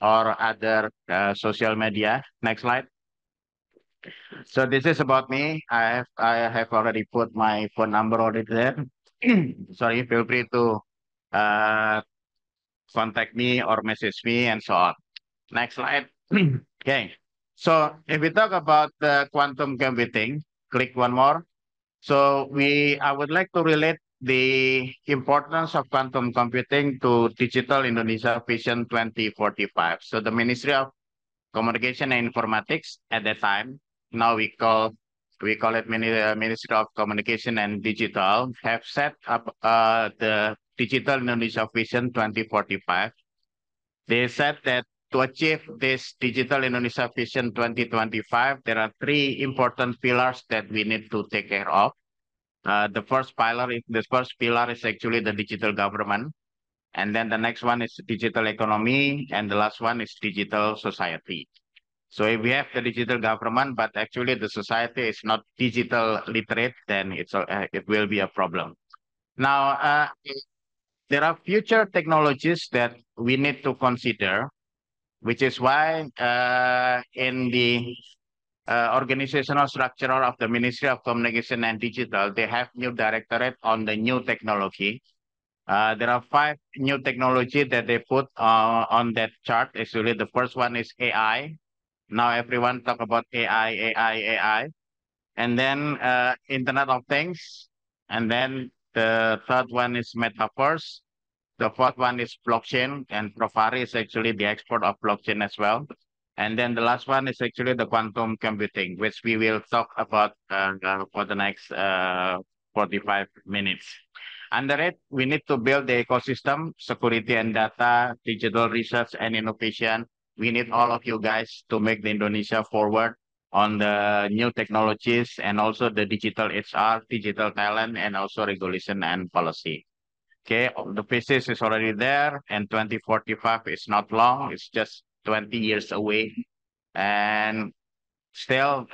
or other social media. Next slide. So this is about me. I have already put my phone number already there. Sorry, feel free to contact me or message me and so on. Next slide. Okay. So if we talk about the quantum computing, click one more. So I would like to relate the importance of quantum computing to Digital Indonesia Vision 2045. So the Ministry of Communication and Informatics at that time, now we call it Ministry of Communication and Digital, have set up the Digital Indonesia Vision 2045. They said that to achieve this Digital Indonesia Vision 2025, there are three important pillars that we need to take care of. The first pillar is actually the digital government. And then the next one is digital economy. And the last one is digital society. So if we have the digital government, but actually the society is not digital literate, then it will be a problem. Now, there are future technologies that we need to consider, which is why in the organizational structure of the Ministry of Communication and Digital, they have new directorate on the new technology. There are 5 new technology that they put on that chart. Actually, the first one is AI. Now everyone talk about AI. And then Internet of Things. And then the third one is Metaverse. The fourth one is blockchain, and Profari is actually the export of blockchain as well. And then the last one is actually the quantum computing, which we will talk about for the next 45 minutes. Under it, we need to build the ecosystem, security and data, digital research and innovation. We need all of you guys to make the Indonesia forward on the new technologies and also the digital HR, digital talent, and also regulation and policy. Okay, the pieces is already there, and 2045 is not long. It's just 20 years away. And still,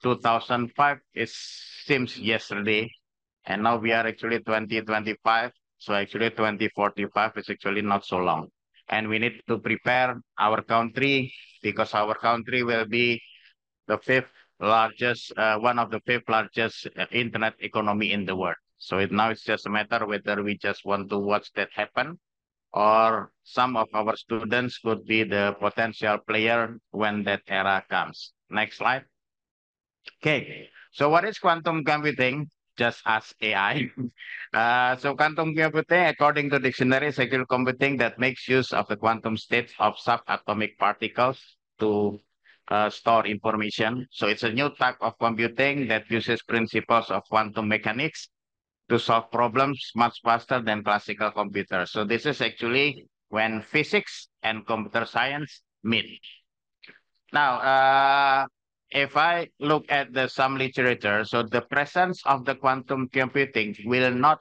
2005 seems yesterday. And now we are actually 2025. So actually 2045 is actually not so long. And we need to prepare our country because our country will be the one of the fifth largest internet economy in the world. So now it's just a matter whether we just want to watch that happen, or some of our students could be the potential player when that era comes. Next slide. Okay, so what is quantum computing? Just ask AI. So quantum computing, according to dictionary, is actual computing that makes use of the quantum states of subatomic particles to store information. So it's a new type of computing that uses principles of quantum mechanics to solve problems much faster than classical computers. So this is actually when physics and computer science meet. Now, if I look at some literature, so the presence of the quantum computing will not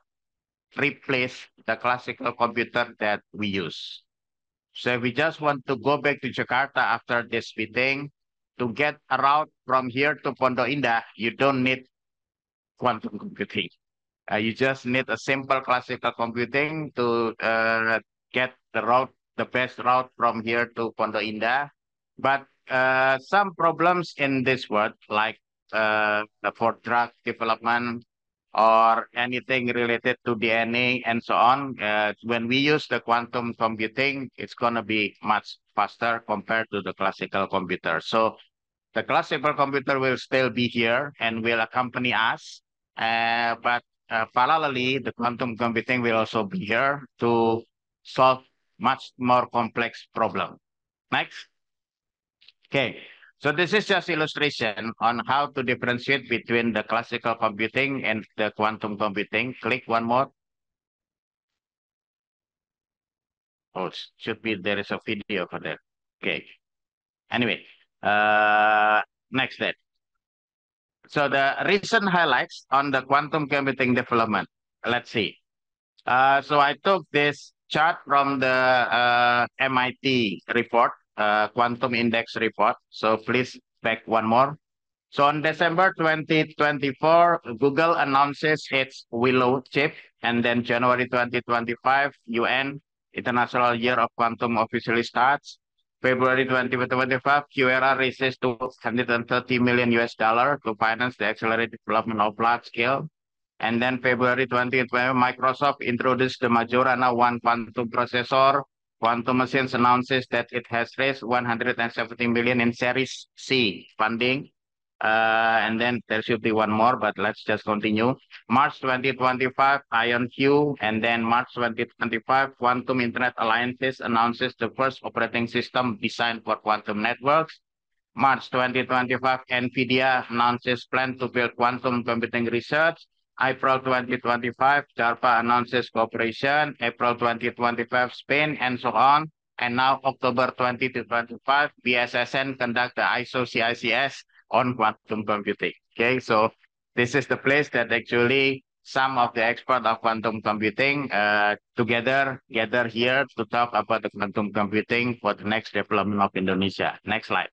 replace the classical computer that we use. So if we just want to go back to Jakarta after this meeting, to get a route from here to Pondok Indah, you don't need quantum computing. You just need a simple classical computing to get the best route from here to Pondok Indah. But some problems in this world, like for drug development or anything related to DNA and so on, when we use the quantum computing, it's going to be much faster compared to the classical computer. So the classical computer will still be here and will accompany us, but parallelly, the quantum computing will also be here to solve much more complex problem. Next. Okay, so this is just illustration on how to differentiate between the classical computing and the quantum computing. Click one more. Oh, should be, there is a video for that. Okay. Anyway, next step. So the recent highlights on the quantum computing development. Let's see. So I took this chart from the MIT report, Quantum Index report. So please back one more. So on December 2024, Google announces its Willow chip, and then January 2025, UN International Year of Quantum officially starts. February 2025, QEra raises $230 million to finance the accelerated development of large scale. And then February 2020, Microsoft introduced the Majorana 1 quantum processor. Quantum Machines announces that it has raised $170 million in Series C funding. And then there should be one more, but let's just continue. March 2025, IonQ, and then March 2025, Quantum Internet Alliances announces the first operating system designed for quantum networks. March 2025, NVIDIA announces plan to build quantum computing research. April 2025, DARPA announces cooperation. April 2025, Spain, and so on. And now October 2025, BSSN conduct the ISO CICS on quantum computing. Okay, so this is the place that actually some of the experts of quantum computing together gather here to talk about the quantum computing for the next development of Indonesia. Next slide.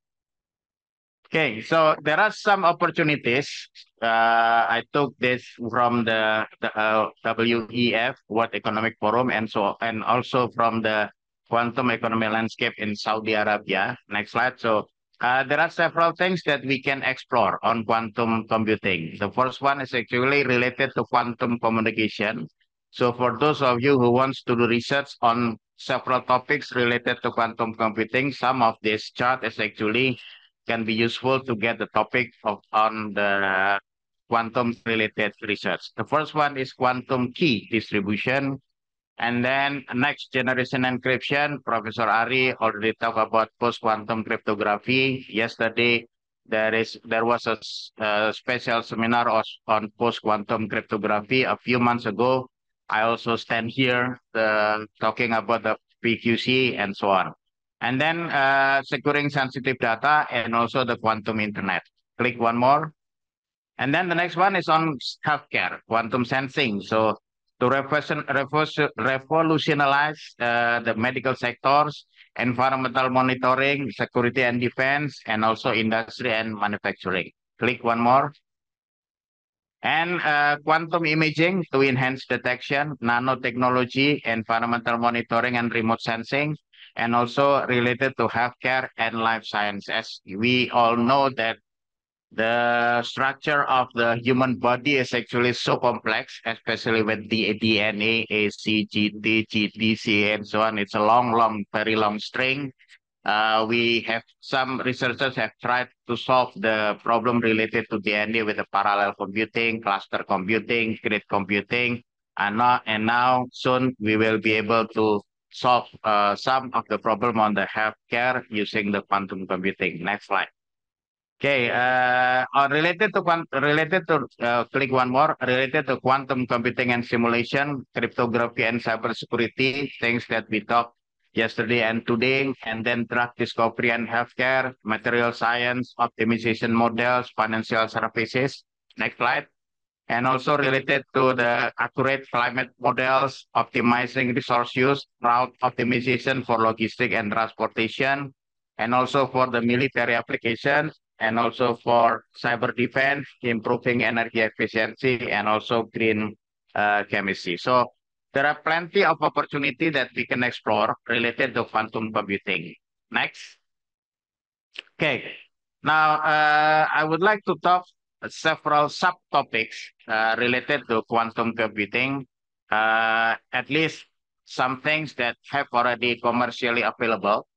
Okay, so there are some opportunities. I took this from the WEF, World Economic Forum, and also from the quantum economy landscape in Saudi Arabia. Next slide. So there are several things that we can explore on quantum computing. The first one is actually related to quantum communication. So for those of you who wants to do research on several topics related to quantum computing, some of this chart is actually can be useful to get the topic on the quantum related research. The first one is quantum key distribution. And then next generation encryption, Professor Ari already talked about post-quantum cryptography. Yesterday, there was a special seminar on post-quantum cryptography a few months ago. I also stand here talking about the PQC and so on. And then securing sensitive data and also the quantum internet. Click one more. And then the next one is on healthcare, quantum sensing. So to revolutionize the medical sectors, environmental monitoring, security and defense, and also industry and manufacturing. Click one more. And quantum imaging to enhance detection, nanotechnology, environmental monitoring, and remote sensing, and also related to healthcare and life science. As we all know that the structure of the human body is actually so complex, especially with the DNA, AC, GT, GTC, and so on. It's a very long string. We have some researchers have tried to solve the problem related to DNA with the parallel computing, cluster computing, grid computing, and now soon we will be able to solve some of the problem on the healthcare using the quantum computing. Next slide. Okay, click one more, related to quantum computing and simulation, cryptography and cybersecurity, things that we talked yesterday and today, and then drug discovery and healthcare, material science, optimization models, financial services. Next slide. And also related to the accurate climate models, optimizing resource use, route optimization for logistics and transportation, and also for the military applications, and also for cyber defense, improving energy efficiency, and also green chemistry. So there are plenty of opportunity that we can explore related to quantum computing. Next. Okay. Now, I would like to talk several subtopics related to quantum computing, at least some things that have already commercially available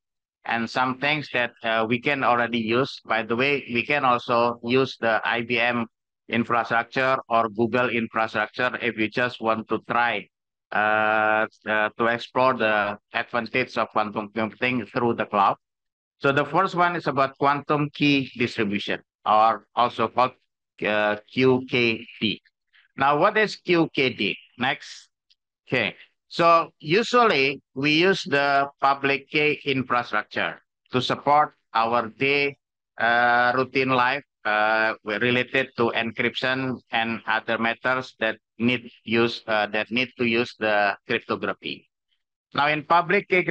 and some things that we can already use. By the way, we can also use the IBM infrastructure or Google infrastructure if you just want to try to explore the advantage of quantum computing through the cloud. So the first one is about quantum key distribution, or also called QKD. Now, what is QKD? Next. Okay. So usually we use the public key infrastructure to support our routine life related to encryption and other matters that need to use the cryptography. Now, in the public key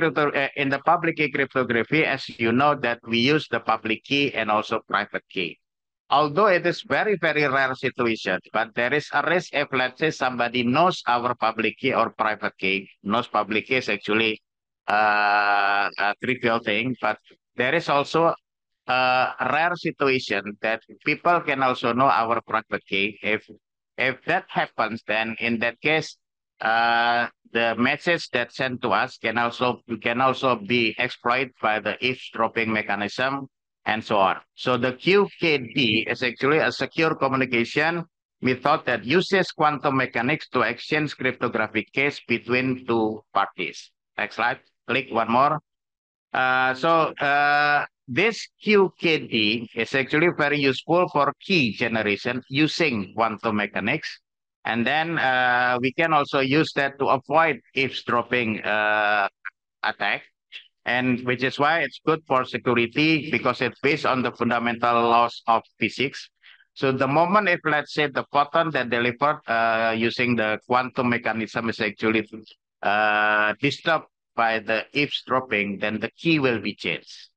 cryptography, as you know, that we use the public key and also private key. Although it is very, very rare situation, but there is a risk if, let's say, somebody knows our public key or private key. Knows public key is actually a trivial thing, but there is also a rare situation that people can also know our private key. If that happens, then in that case, the message that sent to us can also be exploited by the eavesdropping mechanism and so on. So the QKD is actually a secure communication method that uses quantum mechanics to exchange cryptographic keys between two parties. Next slide. Click one more. This QKD is actually very useful for key generation using quantum mechanics. And then we can also use that to avoid eavesdropping attack. And which is why it's good for security because it's based on the fundamental laws of physics. So the moment if let's say the photon that delivered using the quantum mechanism is actually disturbed by the eavesdropping, then the key will be changed.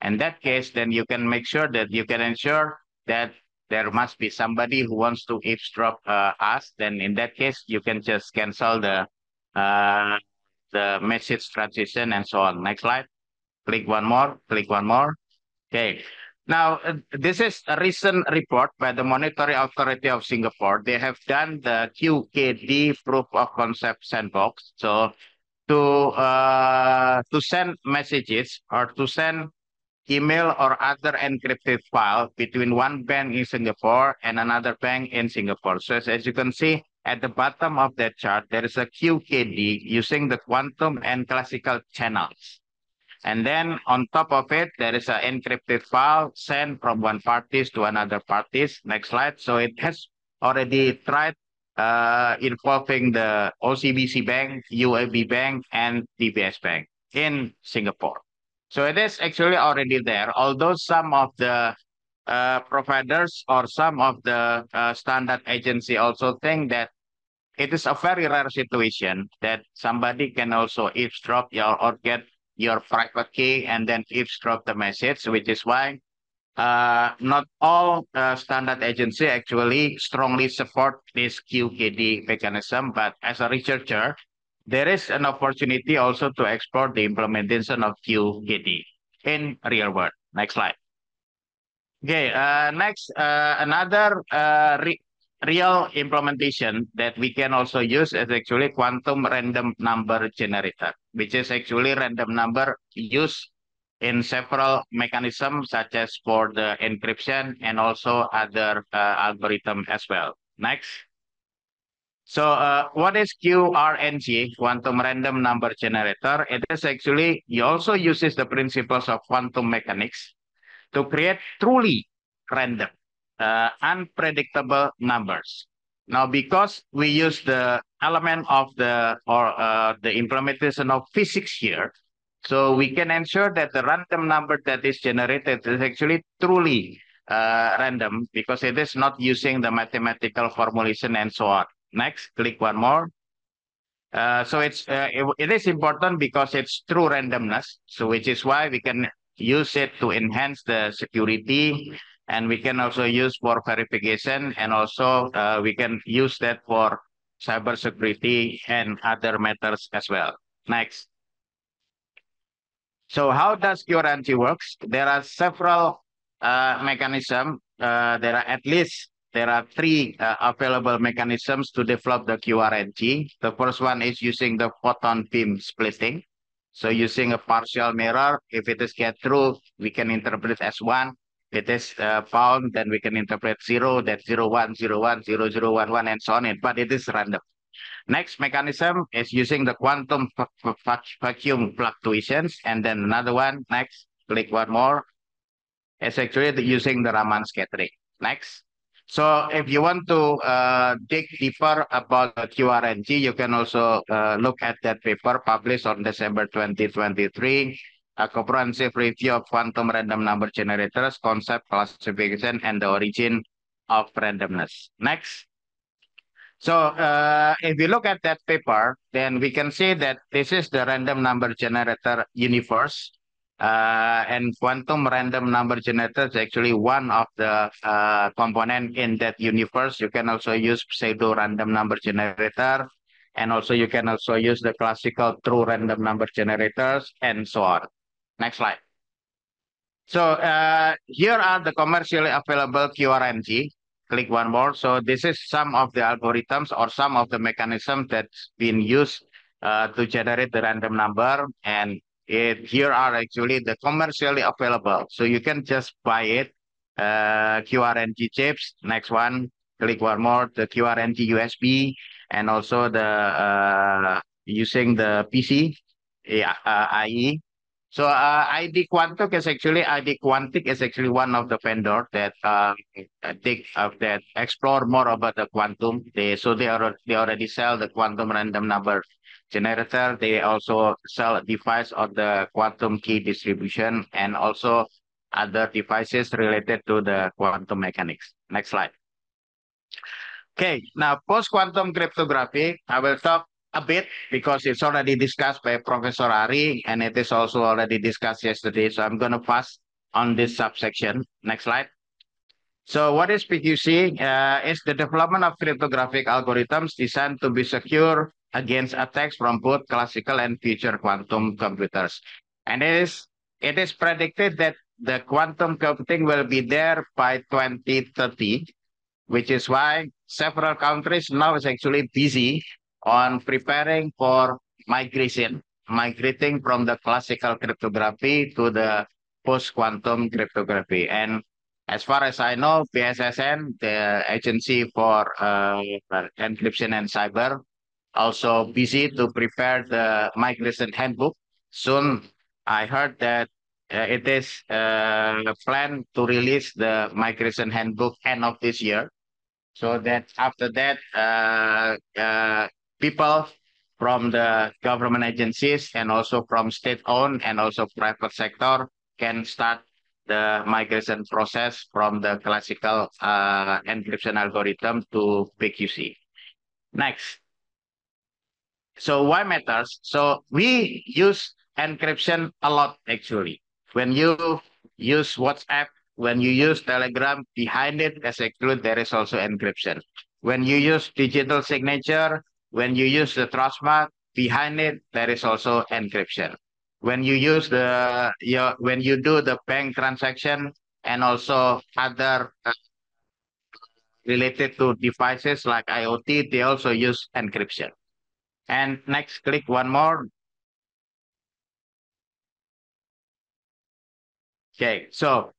In that case, then you can make sure that you can ensure that there must be somebody who wants to eavesdrop us. Then in that case, you can just cancel the message transition and so on. Next slide. Click one more. Click one more. Okay. Now, this is a recent report by the Monetary Authority of Singapore. They have done the QKD proof of concept sandbox. So to send messages or to send email or other encrypted file between one bank in Singapore and another bank in Singapore. So as you can see at the bottom of that chart, there is a QKD using the quantum and classical channels. And then on top of it, there is an encrypted file sent from one parties to another parties. Next slide. So it has already tried involving the OCBC Bank, UAB Bank, and DBS Bank in Singapore. So it is actually already there, although some of the providers or some of the standard agency also think that it is a very rare situation that somebody can also eavesdrop or get your private key and then eavesdrop the message, which is why not all standard agency actually strongly support this QKD mechanism, but as a researcher, there is an opportunity also to explore the implementation of QKD in real world. Next slide. Okay, next, another real implementation that we can also use is actually quantum random number generator, which is actually random number used in several mechanisms such as for the encryption and also other algorithm as well. Next. So what is QRNG, quantum random number generator? It is actually, it also uses the principles of quantum mechanics to create truly random, unpredictable numbers. Now, because we use the element of the implementation of physics here, so we can ensure that the random number that is generated is actually truly random because it is not using the mathematical formulation and so on. Next, click one more. So it is important because it's true randomness. So which is why we can use it to enhance the security, and we can also use for verification, and also we can use that for cybersecurity and other matters as well. Next. So how does QRNG works? There are several mechanisms. There are three available mechanisms to develop the QRNG. The first one is using the photon beam splitting. So using a partial mirror, if it is get through, we can interpret as 1. If it is found, then we can interpret 0, that's 0, 1, 0, 1, 0, 0, 1, 1, and so on. But it is random. Next mechanism is using the quantum vacuum fluctuations. And then another one, next, click one more. It's actually using the Raman scattering. Next. So if you want to dig deeper about the QRNG, you can also look at that paper published on December 2023, a comprehensive review of quantum random number generators, concept, classification, and the origin of randomness. Next. So if we look at that paper, then we can see that this is the random number generator universe. And quantum random number generator is actually one of the component in that universe. You can also use pseudo random number generator, and also you can also use the classical true random number generators and so on. Next slide. So here are the commercially available QRNG. Click one more. So this is some of the algorithms or some of the mechanisms that's been used to generate the random number, and here are actually the commercially available. So you can just buy it, QRNG chips. Next one, click one more, the QRNG USB, and also the using the PC, IE. So ID Quantic is actually one of the vendor that that explore more about the quantum. They already sell the quantum random number generator. They also sell a device of the quantum key distribution and also other devices related to the quantum mechanics. Next slide. Okay, now post-quantum cryptography, I will talk a bit because it's already discussed by Professor Ari and it is also already discussed yesterday. So I'm going to pass on this subsection. Next slide. So what is PQC? It's the development of cryptographic algorithms designed to be secure against attacks from both classical and future quantum computers. And it is predicted that the quantum computing will be there by 2030, which is why several countries now is actually busy on preparing for migrating from the classical cryptography to the post-quantum cryptography. And as far as I know, PSSN, the agency for encryption and cyber, also busy to prepare the migration handbook. Soon, I heard that it is planned to release the migration handbook end of this year. So that after that, people from the government agencies and also from state-owned and also private sector can start the migration process from the classical encryption algorithm to PQC. Next. So why matters? So we use encryption a lot actually. When you use WhatsApp, when you use Telegram, behind it as actually there is also encryption. When you use digital signature, when you use the Trustmark, behind it there is also encryption. When you use when you do the bank transaction and also other related to devices like IoT, they also use encryption. And next, click one more. Okay, so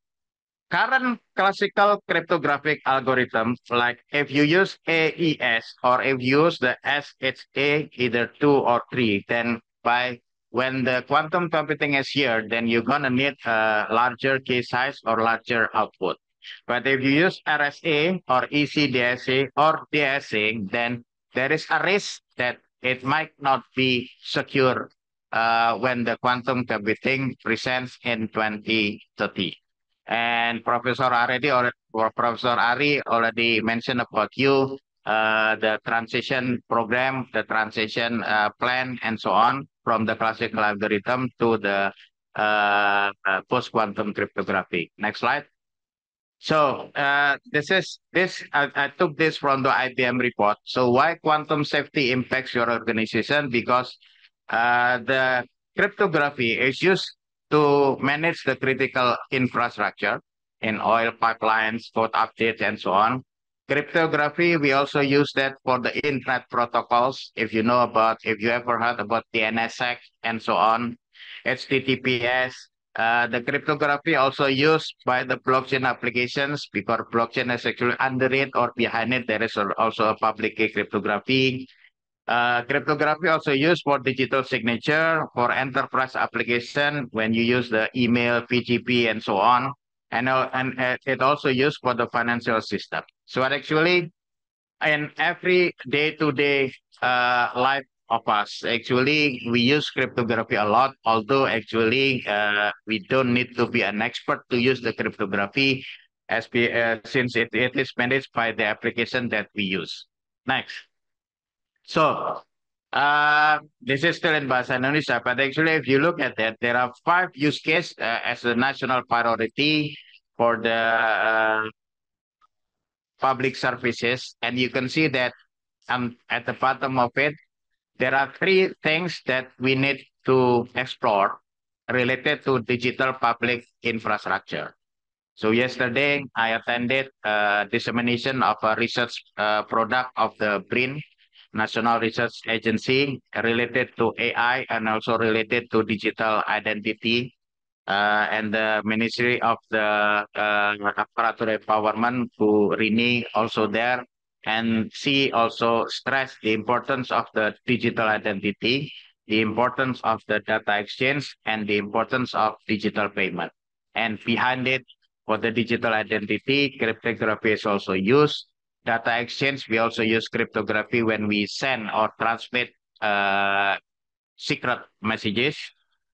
current classical cryptographic algorithms, like if you use AES or if you use the SHA, either 2 or 3, then when the quantum computing is here, then you're gonna need a larger key size or larger output. But if you use RSA or ECDSA or DSA, then there is a risk that it might not be secure when the quantum computing presents in 2030. And Professor Ari already mentioned about the transition program, the transition plan, and so on from the classical algorithm to the post-quantum cryptography. Next slide. So I took this from the IBM report. So why quantum safety impacts your organization? Because the cryptography is used to manage the critical infrastructure in oil pipelines, code updates, and so on. Cryptography, we also use that for the internet protocols. If you ever heard about the NSX and so on, HTTPS. The cryptography also used by the blockchain applications because blockchain is actually under it or behind it. There is also a public key cryptography. Cryptography also used for digital signature for enterprise application when you use the email, PGP, and so on. And it also used for the financial system. So actually, in every day-to-day life of us, actually, we use cryptography a lot, although actually we don't need to be an expert to use the cryptography since it is managed by the application that we use. Next. So, this is still in Bahasa Indonesia, but actually if you look at that, there are 5 use cases as a national priority for the public services. And you can see that at the bottom of it, there are 3 things that we need to explore related to digital public infrastructure. So yesterday, I attended dissemination of a research product of the BRIN, National Research Agency, related to AI and also related to digital identity. And the Ministry of the Apparatus Empowerment, Bu Rini, also there. And she also stressed the importance of the digital identity. the importance of the data exchange, and the importance of digital payment. And behind it, for the digital identity, cryptography is also used. Data exchange, we also use cryptography when we send or transmit secret messages.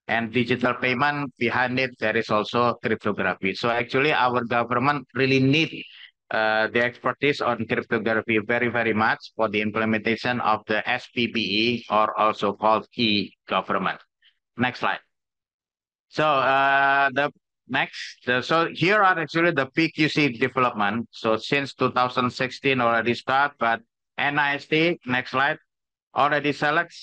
And digital payment, behind it, there is also cryptography. So actually, our government really need the expertise on cryptography very, very much for the implementation of the SPPE, or also called e-government. Next slide. So so here are actually the PQC development. So since 2016 already start, but NIST, next slide, already select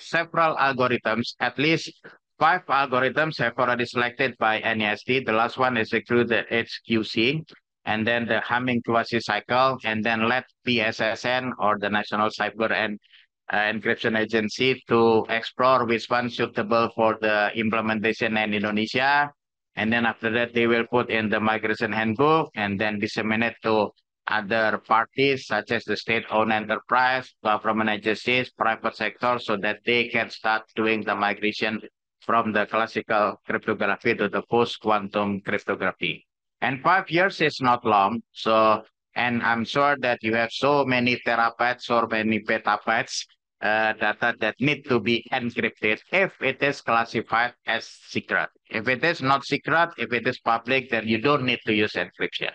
several algorithms. At least 5 algorithms have already selected by NIST. The last one is actually the HQC, and then the Hamming quasi-cycle, and then let PSSN, or the National Cyber and Encryption Agency, to explore which one suitable for the implementation in Indonesia. And then after that, they will put in the migration handbook and then disseminate to other parties such as the state-owned enterprise, government agencies, private sector, so that they can start doing the migration from the classical cryptography to the post-quantum cryptography. And 5 years is not long. So, and I'm sure that you have so many terabytes or many petabytes data that need to be encrypted if it is classified as secret. If it is not secret, if it is public, then you don't need to use encryption.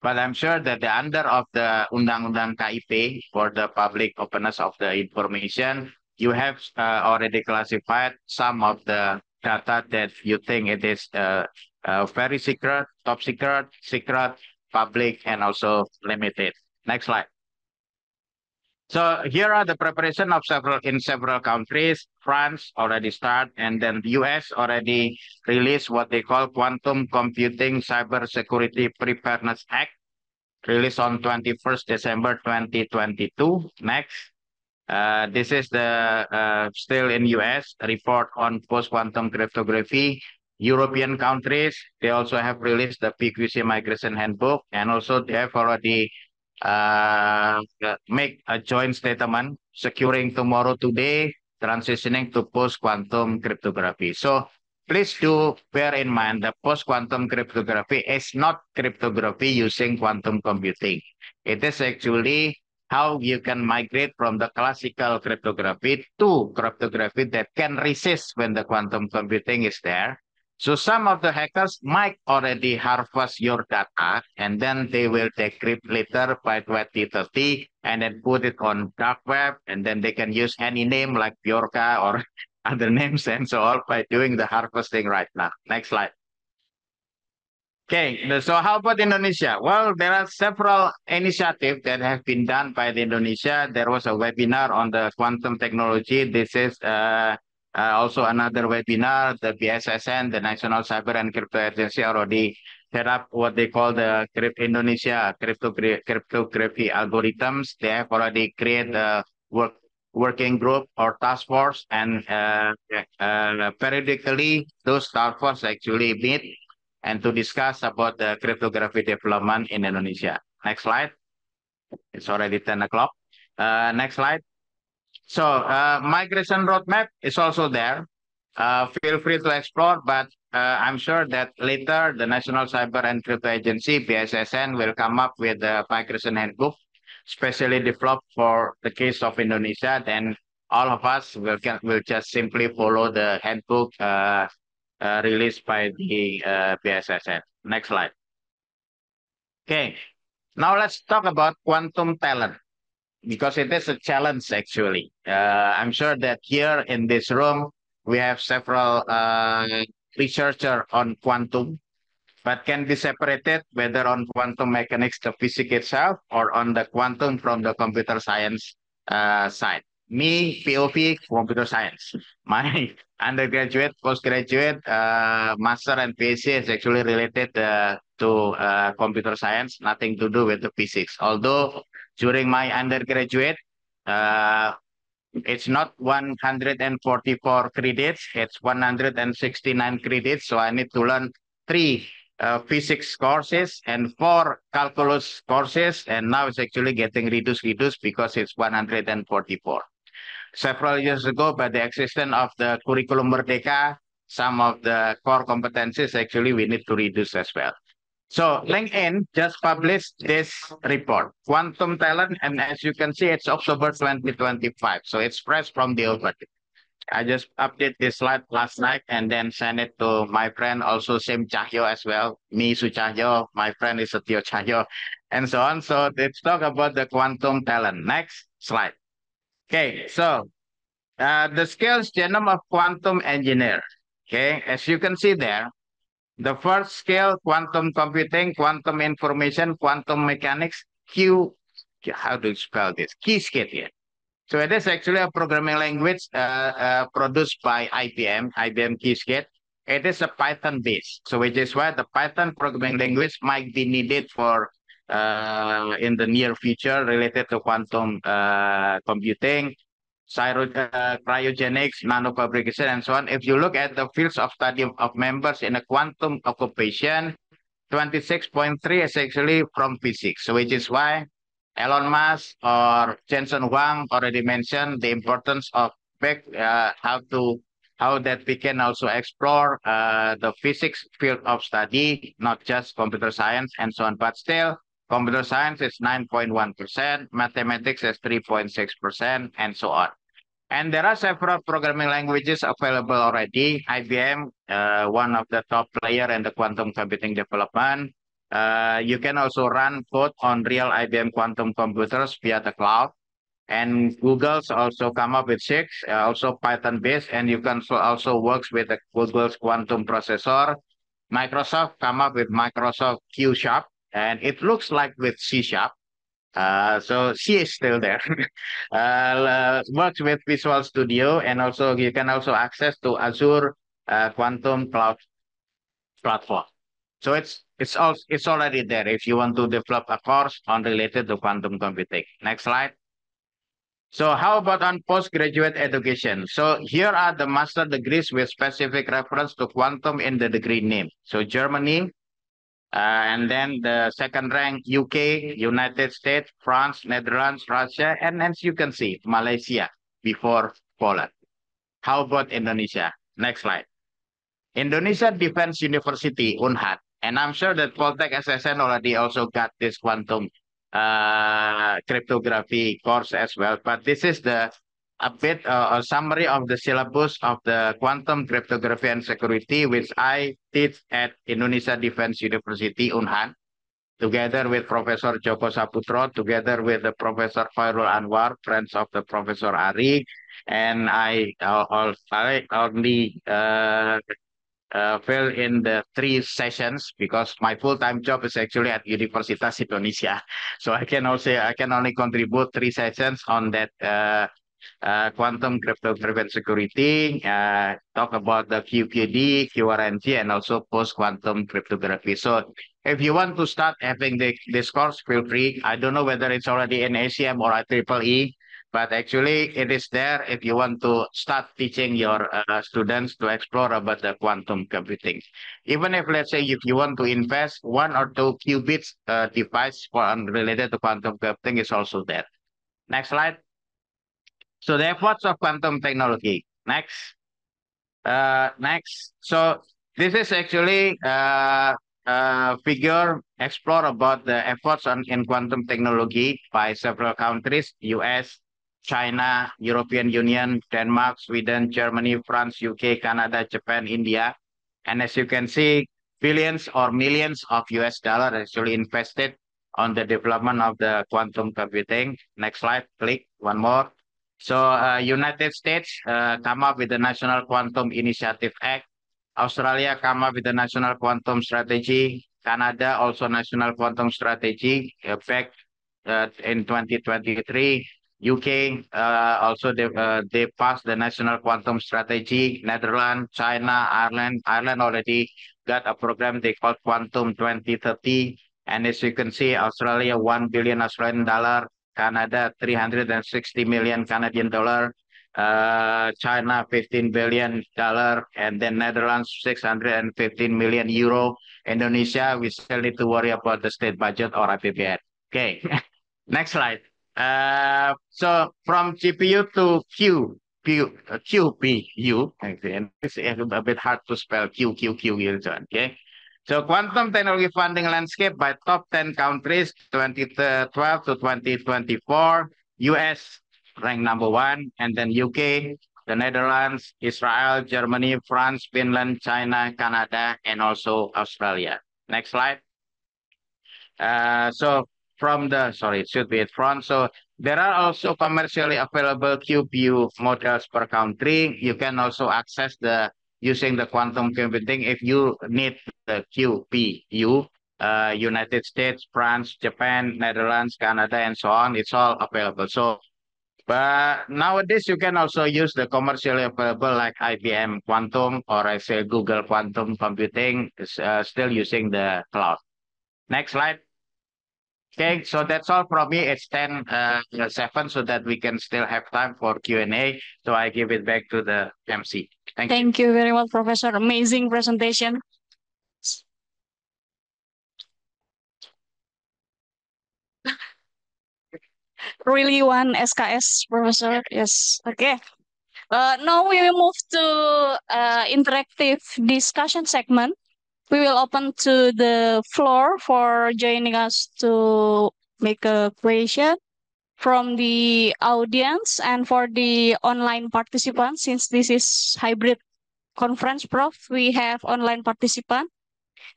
But I'm sure that the under of the Undang-Undang KIP, for the public openness of the information, you have already classified some of the data that you think it is very secret, top secret, secret, public, and also limited. Next slide. So here are the preparation of several countries. France already started, and then the US already released what they call Quantum Computing Cybersecurity Preparedness Act, released on 21st December 2022. Next. This is the still in US report on post-quantum cryptography. European countries, they also have released the PQC migration handbook, and also they have already make a joint statement, securing tomorrow today, transitioning to post-quantum cryptography. So please do bear in mind that post-quantum cryptography is not cryptography using quantum computing. It is actually how you can migrate from the classical cryptography to cryptography that can resist when the quantum computing is there. So some of the hackers might already harvest your data, and then they will decrypt later by 2030 and then put it on dark web, and then they can use any name like Bjorka or other names and so on by doing the harvesting right now. Next slide. Okay, so how about Indonesia? Well, there are several initiatives that have been done by the Indonesia. There was a webinar on the quantum technology. This is also another webinar. The BSSN, the National Cyber and Crypto Agency, already set up what they call the Indonesia cryptography algorithms. They have already created a working group or task force, and periodically those task force actually meet and to discuss about the cryptography development in Indonesia. Next slide. It's already 10 o'clock. Next slide. So migration roadmap is also there. Feel free to explore, but I'm sure that later the National Cyber and Crypto Agency, BSSN, will come up with the migration handbook, specially developed for the case of Indonesia. Then all of us will just simply follow the handbook released by the BSSN. Next slide. Okay, now let's talk about quantum talent, because it is a challenge actually. I'm sure that here in this room, we have several researchers on quantum, but can be separated whether on quantum mechanics, the physics itself, or on the quantum from the computer science side. Me, POV, computer science. My undergraduate, postgraduate, master and PhD is actually related to computer science, nothing to do with the physics. Although during my undergraduate, it's not 144 credits, it's 169 credits. So I need to learn 3 physics courses and 4 calculus courses. And now it's actually getting reduced because it's 144. several years ago, but the existence of the curriculum Merdeka, some of the core competencies actually we need to reduce as well. So LinkedIn just published this report, Quantum Talent, and as you can see, it's October 2025. So it's fresh from the open. I just update this slide last night and then send it to my friend, also same Cahyo as well. Me, Sucahyo, my friend is Setio Cahyo, and so on. So let's talk about the quantum talent. Next slide. Okay, so the skills genome of quantum engineer. Okay, as you can see there, the first skill, quantum computing, quantum information, quantum mechanics, how do you spell this? Qiskit here. So it is actually a programming language produced by IBM Qiskit. It is a Python based, so which is why the Python programming language might be needed for in the near future related to quantum computing, cryogenics, nanofabrication, and so on. If you look at the fields of study of members in a quantum occupation, 26.3 is actually from physics. So which is why Elon Musk or Jensen Huang already mentioned the importance of how that we can also explore the physics field of study, not just computer science and so on, but still computer science is 9.1%, mathematics is 3.6%, and so on. And there are several programming languages available already. IBM, one of the top player in the quantum computing development. You can also run code on real IBM quantum computers via the cloud. And Google's also come up with 6, also Python-based, and you can also works with the Google's quantum processor. Microsoft come up with Microsoft Q#, and it looks like with C#. So C is still there. Works with Visual Studio, and also you can also access to Azure Quantum Cloud Platform. So it's already there if you want to develop a course on related to quantum computing. Next slide. So how about on postgraduate education? So here are the master degrees with specific reference to quantum in the degree name. So Germany, and then the second rank, UK, United States, France, Netherlands, Russia, and as you can see, Malaysia before Poland. How about Indonesia? Next slide. Indonesia Defense University, UNHAD. And I'm sure that Poltek SSN already also got this quantum cryptography course as well. But this is a bit a summary of the syllabus of the quantum cryptography and security, which I teach at Indonesia Defense University, UNHAD, together with Professor Joko Saputro, together with the Professor Khairul Anwar, friends of the Professor Ari, and I only fill in the 3 sessions because my full-time job is actually at Universitas Indonesia. So I can only contribute 3 sessions on that quantum cryptography and security, talk about the QQD, QRNG, and also post-quantum cryptography. So if you want to start having this course, feel free. I don't know whether it's already in ACM or IEEE, but actually it is there if you want to start teaching your students to explore about the quantum computing. Even if, let's say, if you want to invest 1 or 2 qubits device related to quantum computing is also there. Next slide. So the efforts of quantum technology. Next. Next. So this is actually figure explore about the efforts in quantum technology by several countries: US, China, European Union, Denmark, Sweden, Germany, France, UK, Canada, Japan, India. And as you can see, billions or millions of US dollars actually invested on the development of the quantum computing. Next slide, click one more. So United States come up with the National Quantum Initiative Act. Australia come up with the National Quantum Strategy. Canada also National Quantum Strategy back in 2023. UK also they passed the National Quantum Strategy. Netherlands, China, Ireland already got a program they call Quantum 2030. And as you can see, Australia $1 billion Australian dollar. Canada, 360 million Canadian dollar, China, $15 billion, and then Netherlands, 615 million euro. Indonesia, we still need to worry about the state budget or APBN. Okay, next slide. So from GPU to QPU, and it's a bit hard to spell QQQ, okay? So quantum technology funding landscape by top 10 countries, 2012 to 2024, US ranked #1, and then UK, the Netherlands, Israel, Germany, France, Finland, China, Canada, and also Australia. Next slide. So it should be at front. So there are also commercially available QPU models per country. You can also access using the quantum computing if you need the QPU, United States, France, Japan, Netherlands, Canada, and so on. It's all available. So, but nowadays you can also use the commercially available like IBM Quantum or I say Google Quantum Computing is still using the cloud. Next slide. Okay, so that's all from me. It's 10:07, so that we can still have time for Q&A. So I give it back to the MC. Thank you. Thank you very much, Professor. Amazing presentation. Really one SKS, Professor. Yes. Okay. Now we will move to interactive discussion segment. We will open to the floor for joining us to make a question from the audience and for the online participants. Since this is hybrid conference, Prof, we have online participant.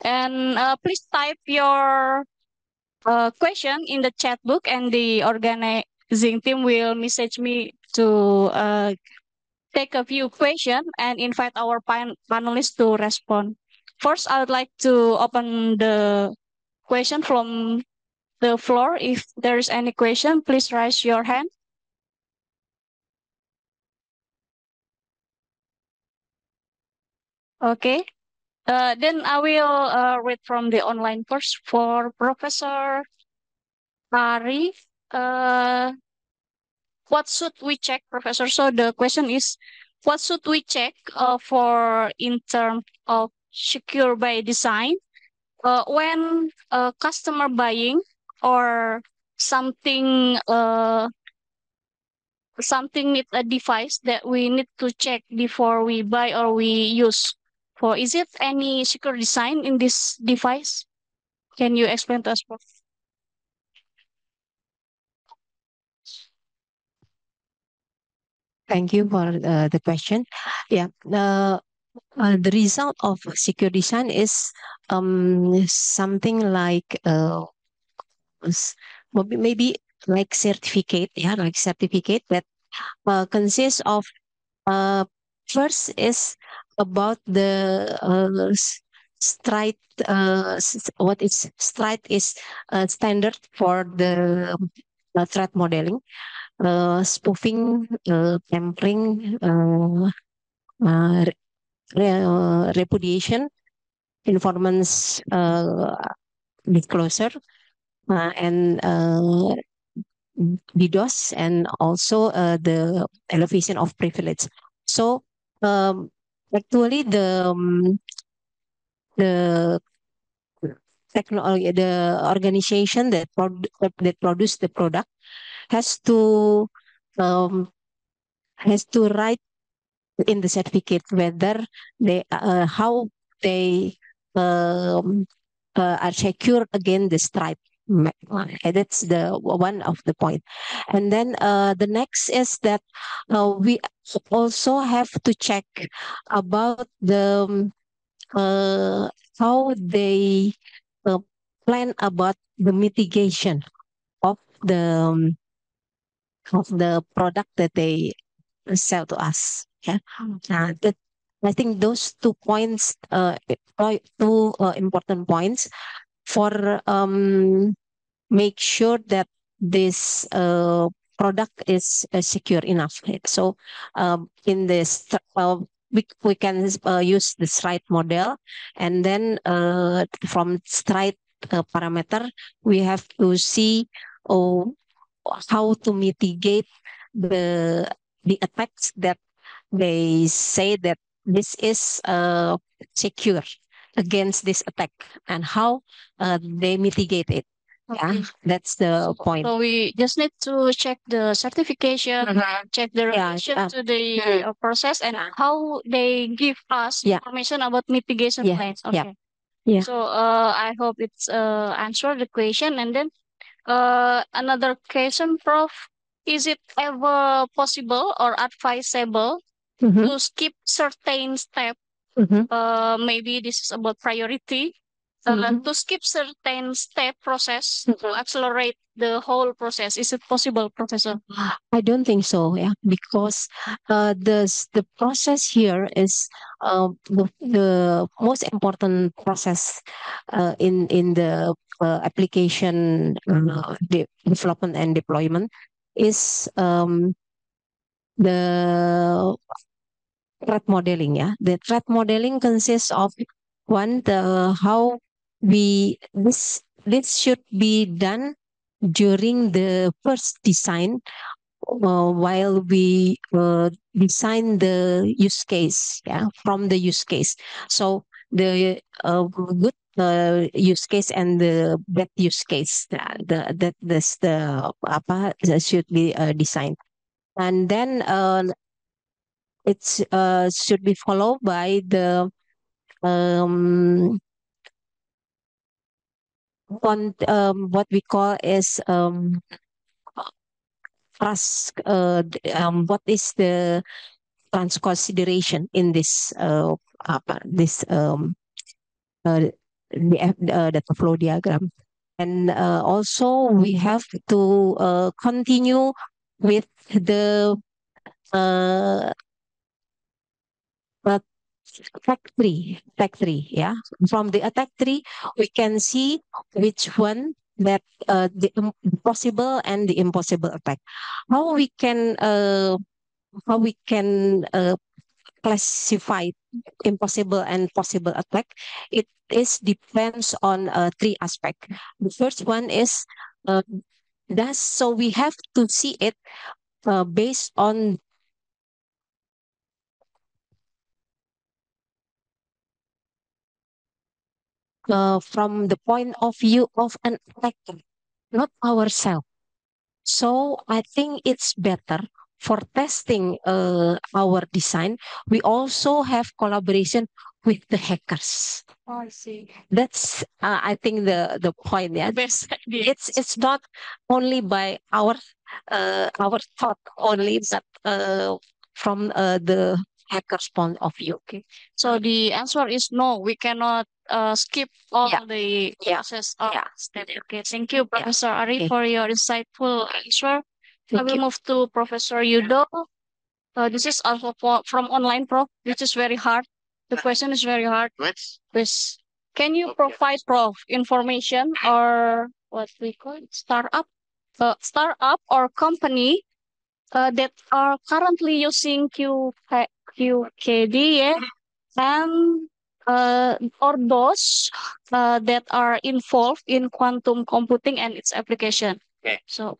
And please type your question in the chat book, and the organizing team will message me to take a few questions and invite our panelists to respond. First, I would like to open the question from the floor. If there is any question, please raise your hand. Okay. Then I will read from the online first for Professor Ari. What should we check, Professor? So the question is, what should we check for in terms of secure by design when customer buying or something something need a device that we need to check before we buy or we use? For is it any secure design in this device? Can you explain to us, Prof? Thank you for the question. Yeah, the result of secure design is something like maybe like certificate, like certificate that consists of first is about the STRIDE. What is STRIDE is standard for the threat modeling. Spoofing, tampering, repudiation, informants disclosure, and DDoS, and also the elevation of privilege. So actually the technology, the organization that produce the product has to write in the certificate whether they how they are secure against the stripe. That's the one of the point. And then the next is that we also have to check about the how they plan about the mitigation of the product that they sell to us. Yeah, that I think those 2 points, two important points for make sure that this product is secure enough. Right? So in this we can use the STRIDE model, and then from STRIDE parameter we have to see how to mitigate the attacks that they say that this is secure against this attack, and how they mitigate it. Yeah, Okay. that's the point. So we just need to check the certification, check the Yeah, relation to the mhm. process and how they give us Yeah. information about mitigation Yeah, plans. yeah. Okay. Yeah. So I hope it's answered the question. And then another question, Prof. Is it ever possible or advisable Mhm, to skip certain step? mhm, Maybe this is about priority. mhm. To skip certain step process to Mhm. accelerate the whole process. Is it possible, Professor? I don't think so, yeah, because the process here is the most important process in the application development and deployment is the threat modeling. Yeah, the threat modeling consists of one, the how we this should be done during the first design, while we design the use case, yeah, from the use case. So the good use case and the bad use case, that's the apa that should be designed, and then it's should be followed by the um, what we call is trust. What is the trans consideration in this this data flow diagram, and also we have to continue with the uh, uh, attack tree, yeah. From the attack tree we can see which one that the possible and the impossible attack, how we can classify impossible and possible attack. It is depends on three aspects. The first one is so we have to see it based on from the point of view of an attacker, not ourselves. So I think it's better for testing our design. We also have collaboration with the hackers. Oh, I see. That's I think the point. Yeah, Best idea. it's not only by our thought only, but from the hacker's point of view. Okay. So the answer is no. We cannot skip all Yeah. the Yeah. process. Yeah. Okay. Thank you, Yeah. Professor Ari, Okay. for your insightful answer. I Thank will you. move to Professor Yudo. This is also from online, Prof. This is very hard. The question is very hard. Which? Please, can you provide, Prof, information or what we call it, startup or company that are currently using QKD, yeah, and or those that are involved in quantum computing and its application. Okay. So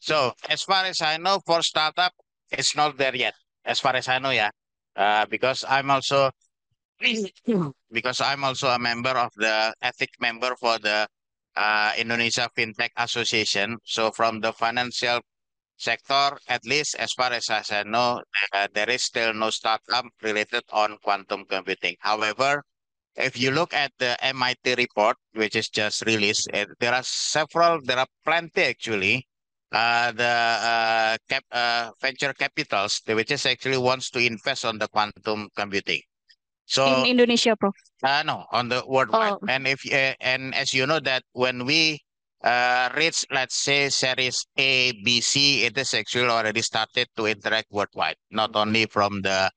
So as far as I know, for startup, it's not there yet. As far as I know, yeah. Because I'm also a member of the ethics member for the Indonesia FinTech Association. So from the financial sector, at least as far as I know, there is still no startup related on quantum computing. However, if you look at the MIT report, which is just released, there are plenty actually. Venture capitals, which is actually wants to invest on the quantum computing. So in Indonesia, Prof. no, on the worldwide. Oh. And and as you know that when we reach, let's say, series A, B, C, it is actually already started to interact worldwide, not only from the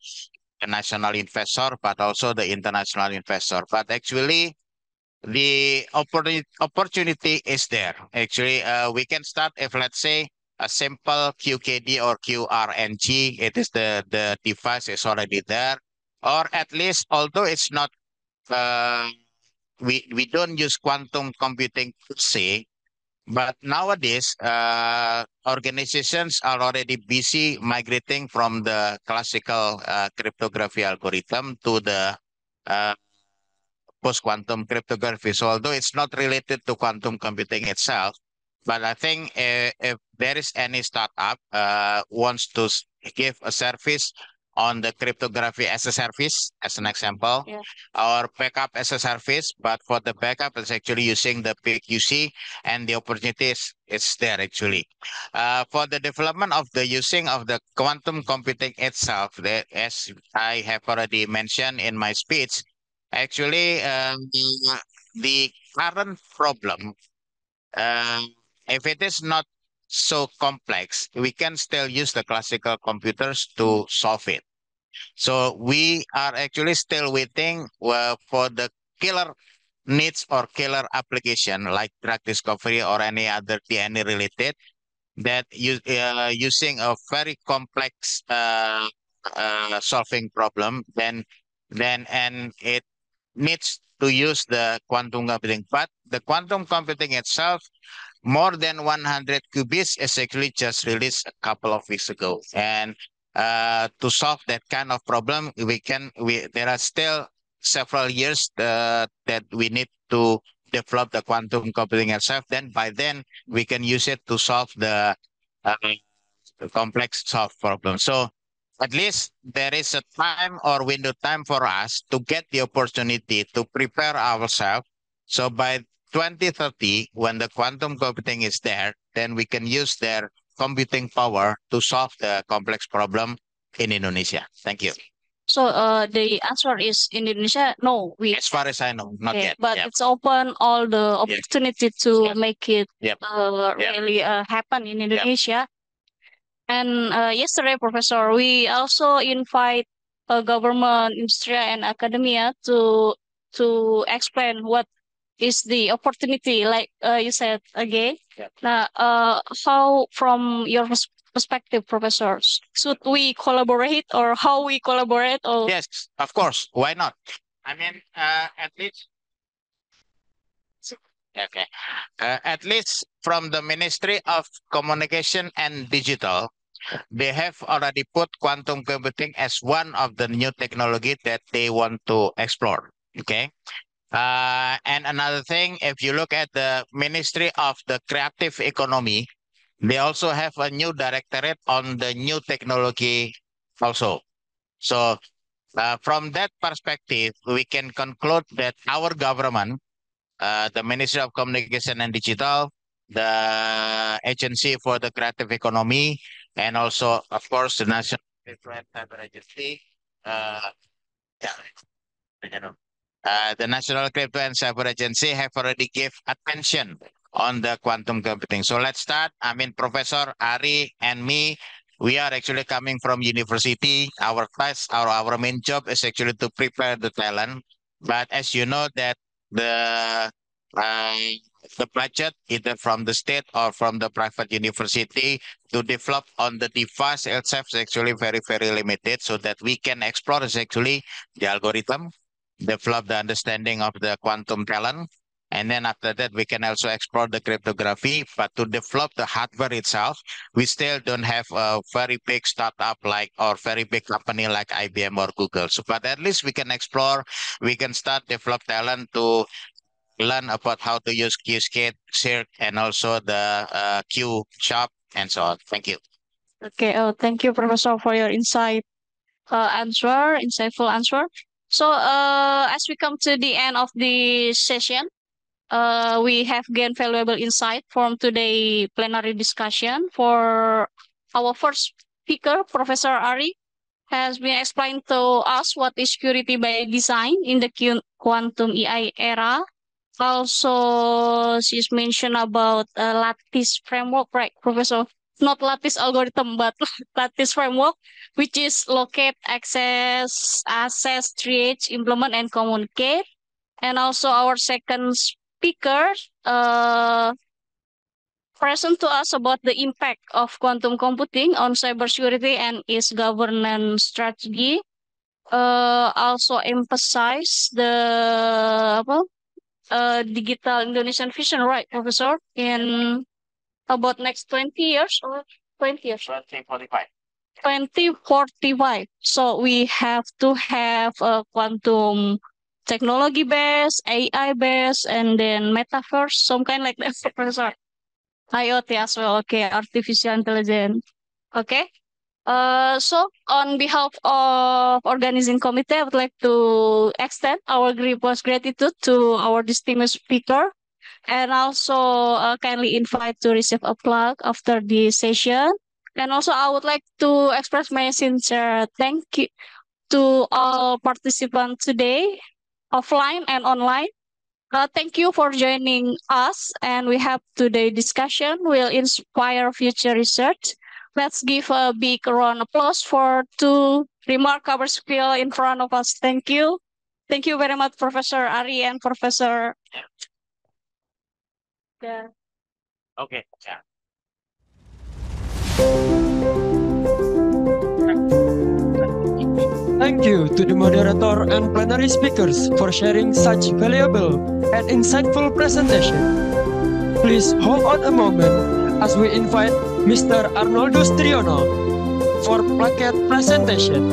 national investor, but also the international investor. But actually, the opportunity is there. Actually, we can start if, let's say, a simple QKD or QRNG, it is the device is already there, or at least, although it's not we don't use quantum computing per se, but nowadays organizations are already busy migrating from the classical cryptography algorithm to the post-quantum cryptography. So although it's not related to quantum computing itself, but I think if there is any startup wants to give a service on the cryptography as a service, as an example, Yeah. or backup as a service, but for the backup, it's actually using the PQC, and the opportunities it's there actually. For the development of the using of the quantum computing itself, as I have already mentioned in my speech, actually the current problem, if it is not so complex, we can still use the classical computers to solve it. So we are actually still waiting for the killer needs or killer application like drug discovery or any other DNA related that using a very complex solving problem, then and it needs to use the quantum computing. But the quantum computing itself, more than 100 qubits, is actually just released a couple of weeks ago. And to solve that kind of problem, there are still several years that we need to develop the quantum computing itself. Then by then we can use it to solve the complex solve problem. So at least there is a time or window time for us to get the opportunity to prepare ourselves. So by 2030, when the quantum computing is there, then we can use their computing power to solve the complex problem in Indonesia. Thank you. So the answer is in Indonesia, no. As far as I know, not Okay, yet. but Yeah. it's open all the opportunity to Yep. make it Yep. really happen in Indonesia. And yesterday, Professor, we also invite government, industry, and academia to explain what is the opportunity, like you said again. Yep. Now, how from your perspective, professors, should we collaborate or how we collaborate? Or Yes, of course. Why not? I mean, at least. Okay. At least from the Ministry of Communication and Digital, they have already put quantum computing as one of the new technology that they want to explore. Okay. And another thing, if you look at the Ministry of the Creative Economy, they also have a new directorate on the new technology also. So from that perspective, we can conclude that our government, the Ministry of Communication and Digital, the Agency for the Creative Economy, and also, of course, the National Cyber Agency, the National Crypto and Cyber Agency have already give attention on the quantum computing. So let's start. I mean, Professor Ari and me, we are actually coming from university. Our class, our main job is actually to prepare the talent. But as you know that the budget, either from the state or from the private university, to develop on the device itself is actually very, very limited. So that we can explore is actually the algorithm, develop the understanding of the quantum talent. And then after that, we can also explore the cryptography. But to develop the hardware itself, we still don't have a very big startup like or very big company like IBM or Google. So, but at least we can explore, we can start develop talent to learn about how to use Qiskit, Cirq, and also the Q Shop and so on. Thank you. okay, thank you, Professor, for your insightful answer. So as we come to the end of the session, we have gained valuable insight from today's plenary discussion. For our first speaker, Professor Ari, has been explained to us what is security by design in the quantum AI era. Also, she's mentioned about lattice framework, right, Professor? Not lattice algorithm, but lattice framework, which is locate, access, triage, implement, and communicate. And also our second speaker present to us about the impact of quantum computing on cybersecurity and its governance strategy. Also emphasize the digital Indonesian vision, right, Professor? In about next 20 years or 20 years? 2045. 2045. So we have to have a quantum technology based, AI based, and then metaverse, some kind like that, Professor. IoT as well. Okay, artificial intelligence. Okay. So on behalf of organizing committee, I would like to extend our deepest gratitude to our distinguished speaker, and also kindly invite to receive a plug after the session. And also, I would like to express my sincere thank you to all participants today, offline and online. Thank you for joining us, and we hope today's discussion will inspire future research. Let's give a big round of applause for two remarkable skill in front of us. Thank you. Thank you very much, Professor Ari and Professor. Yeah. Okay. Yeah. Thank you to the moderator and plenary speakers for sharing such valuable and insightful presentation. Please hold on a moment as we invite Mr. Arnoldo Striono for plaquette presentation.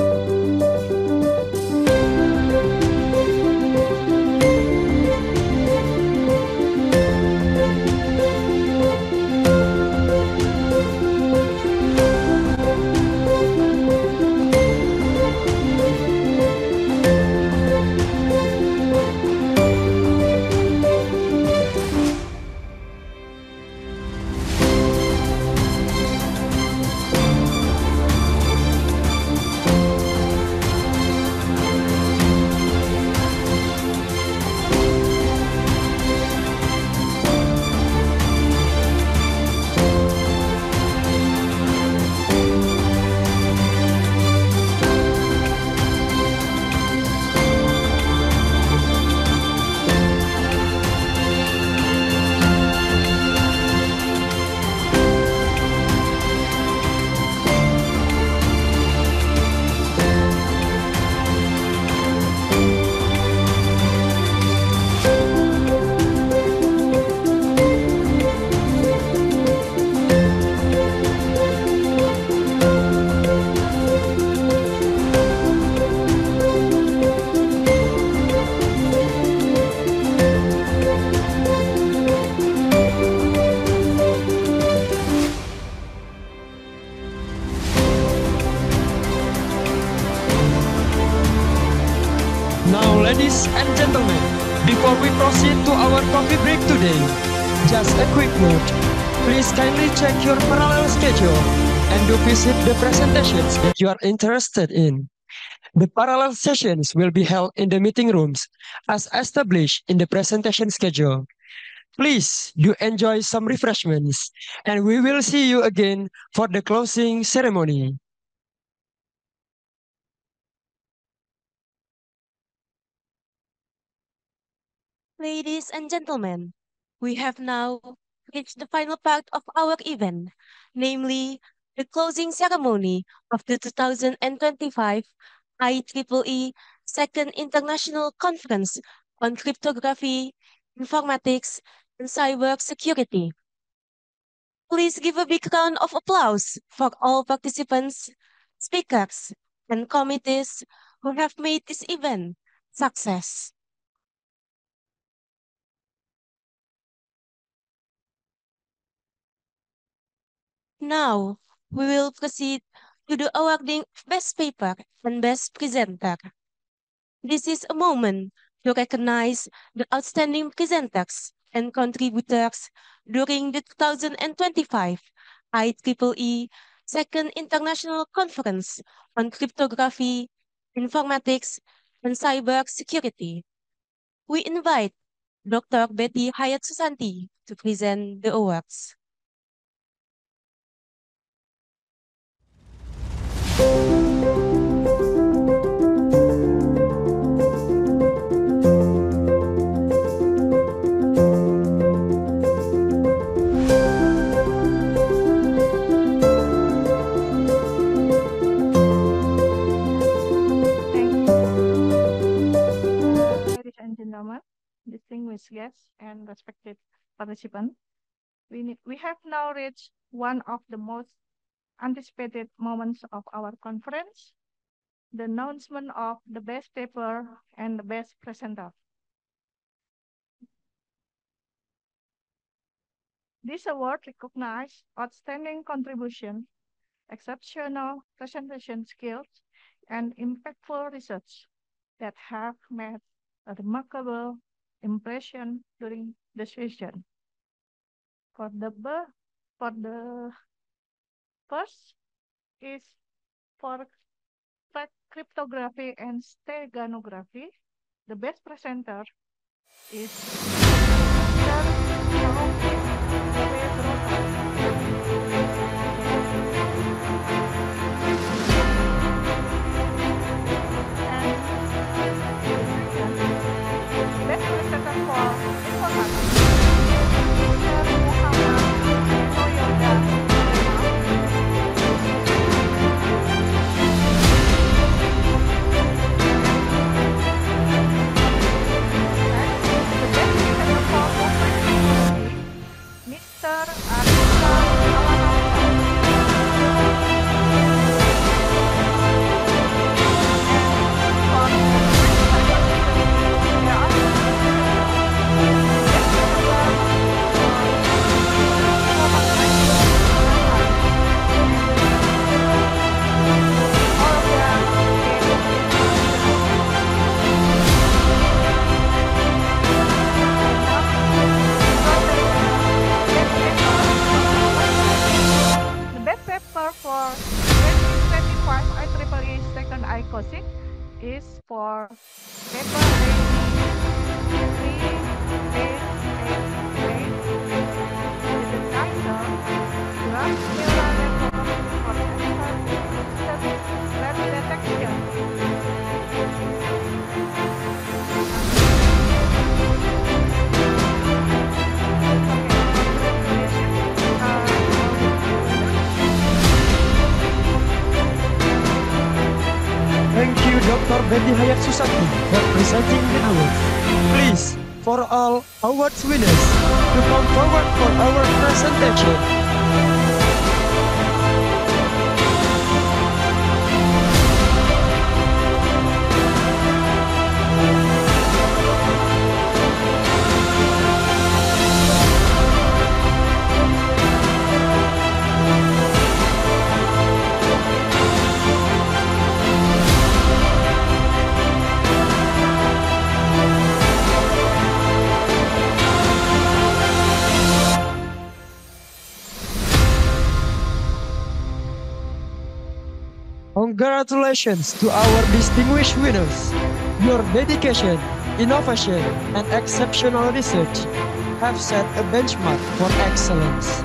Now, ladies and gentlemen, before we proceed to our coffee break today, just a quick note. Please kindly check your parallel schedule and do visit the presentations that you are interested in. The parallel sessions will be held in the meeting rooms as established in the presentation schedule. Please do enjoy some refreshments, and we will see you again for the closing ceremony. Ladies and gentlemen, we have now reached the final part of our event, namely the closing ceremony of the 2025 IEEE Second International Conference on Cryptography, Informatics, and Cyber Security. Please give a big round of applause for all participants, speakers, and committees who have made this event success. Now, we will proceed to the awarding of Best Paper and Best Presenter. This is a moment to recognize the outstanding presenters and contributors during the 2025 IEEE Second International Conference on Cryptography, Informatics, and Cyber Security. We invite Dr. Betty Hayat Susanti to present the awards. Ladies and gentlemen, distinguished guests and respected participants, we have now reached one of the most anticipated moments of our conference, the announcement of the best paper and the best presenter. This award recognizes outstanding contribution, exceptional presentation skills, and impactful research that have made a remarkable impression during the session. For the first is for cryptography and steganography. The best presenter is Mr. Taufik best presenter for informatics, Mr. Muhammad Toyoda the best presenter for open technology, Mr. Arisa Alahamka. The best paper for 2025 IEEE second ICOSIC is for paper ID 3888 with the title Graph Neural Network for Threat Detection. Thank you, Dr. Betty Hayat Susati, for presenting the award. Please, for all awards winners, to come forward for our presentation. Congratulations to our distinguished winners. Your dedication, innovation, and exceptional research have set a benchmark for excellence.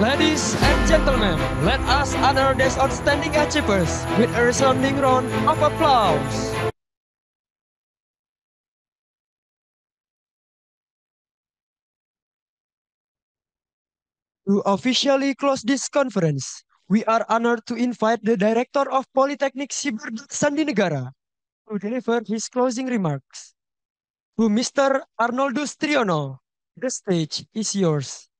Ladies and gentlemen, let us honor these outstanding achievers with a resounding round of applause. To officially close this conference, we are honored to invite the Director of Polytechnic Siberdat Sandinegara to deliver his closing remarks. To Mr. Arnoldus Triono, the stage is yours.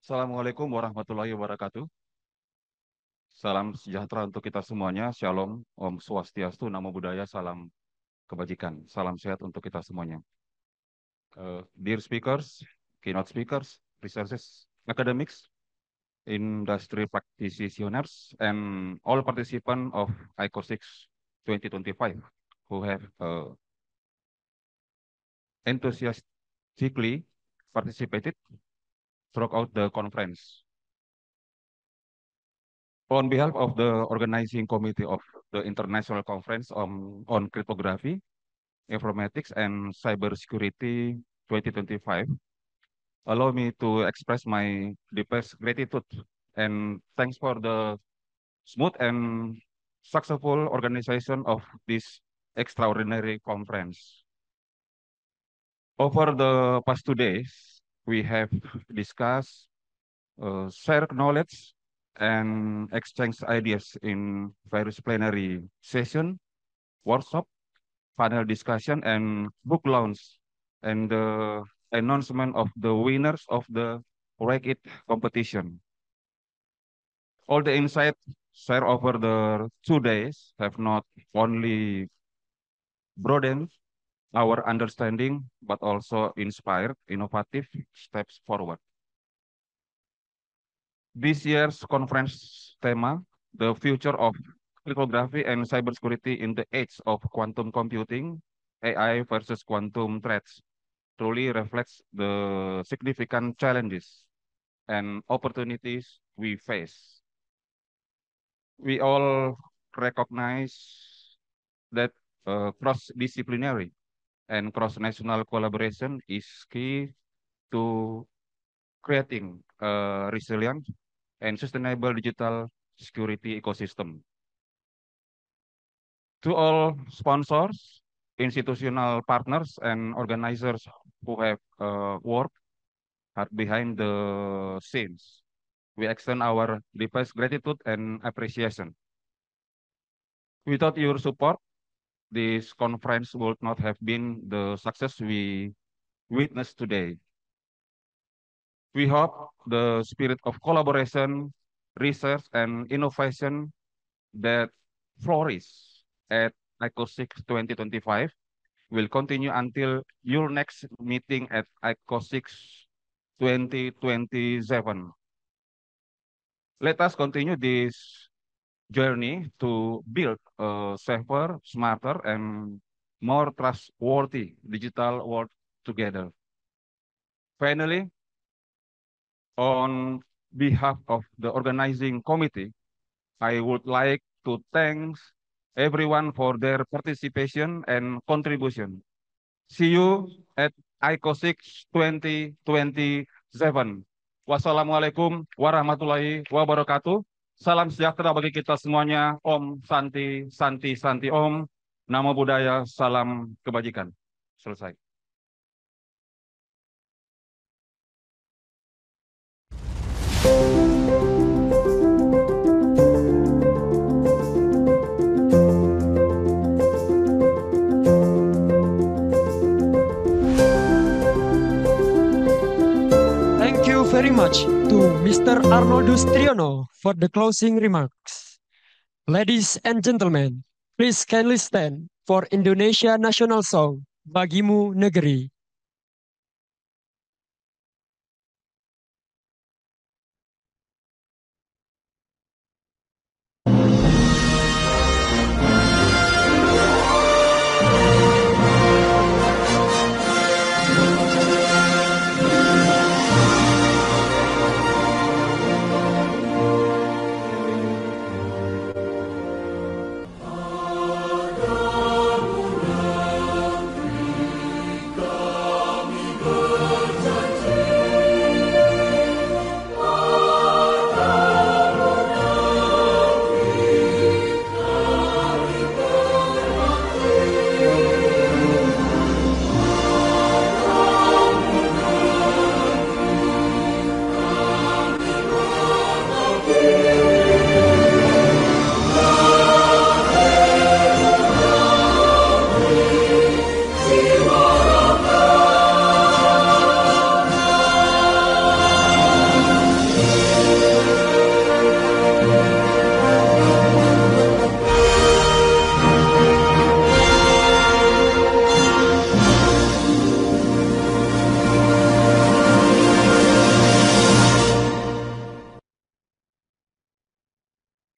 Assalamualaikum warahmatullahi wabarakatuh. Salam sejahtera untuk kita semuanya. Shalom, Om Swastiastu, Namo Buddhaya, salam kebajikan. Salam sehat untuk kita semuanya. Dear speakers, keynote speakers, researchers, academics, industry practitioners, and all participants of ICO 6 2025 who have enthusiastically participated throughout the conference. On behalf of the organizing committee of the International Conference on Cryptography, Informatics, and Cybersecurity 2025, allow me to express my deepest gratitude and thanks for the smooth and successful organization of this extraordinary conference. Over the past 2 days, we have discussed, shared knowledge, and exchange ideas in various plenary session, workshop, panel discussion, and book launch, and the announcement of the winners of the Rank It competition. All the insights shared over the 2 days have not only broadened our understanding, but also inspired innovative steps forward. This year's conference theme, the future of cryptography and cybersecurity in the age of quantum computing, AI versus quantum threats, truly reflects the significant challenges and opportunities we face. We all recognize that cross-disciplinary and cross-national collaboration is key to creating a resilient and sustainable digital security ecosystem. To all sponsors, institutional partners, and organizers who have worked hard behind the scenes, we extend our deepest gratitude and appreciation. Without your support, this conference would not have been the success we witnessed today. We hope the spirit of collaboration, research, and innovation that flourish at ICO6 2025 will continue until your next meeting at ICO6 2027. Let us continue this journey to build a safer, smarter, and more trustworthy digital world together. Finally, on behalf of the organizing committee, I would like to thank everyone for their participation and contribution. See you at ICO6 2027. Wassalamualaikum warahmatullahi wabarakatuh. Salam sejahtera bagi kita semuanya. Om Santi, Santi, Santi Om. Namo Buddhaya, salam kebajikan. Selesai. Thank you very much to Mr. Arnoldus Triono for the closing remarks. Ladies and gentlemen, please kindly stand for Indonesia National Song, Bagimu Negeri.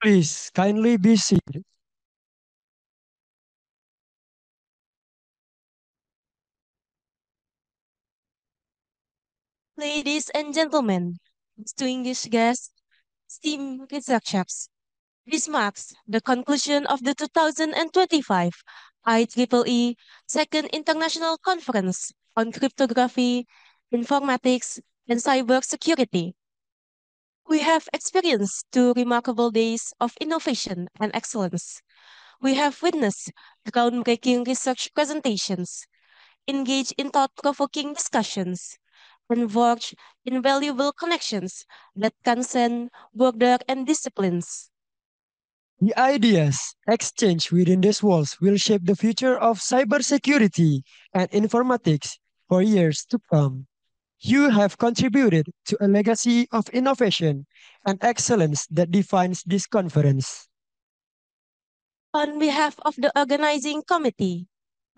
Please kindly be seated. Ladies and gentlemen, distinguished guests, esteemed researchers, this marks the conclusion of the 2025 IEEE Second International Conference on Cryptography, Informatics, and Cybersecurity. We have experienced 2 remarkable days of innovation and excellence. We have witnessed groundbreaking research presentations, engaged in thought-provoking discussions, and forged invaluable connections that transcend border and disciplines. The ideas exchanged within these walls will shape the future of cybersecurity and informatics for years to come. You have contributed to a legacy of innovation and excellence that defines this conference. On behalf of the organizing committee,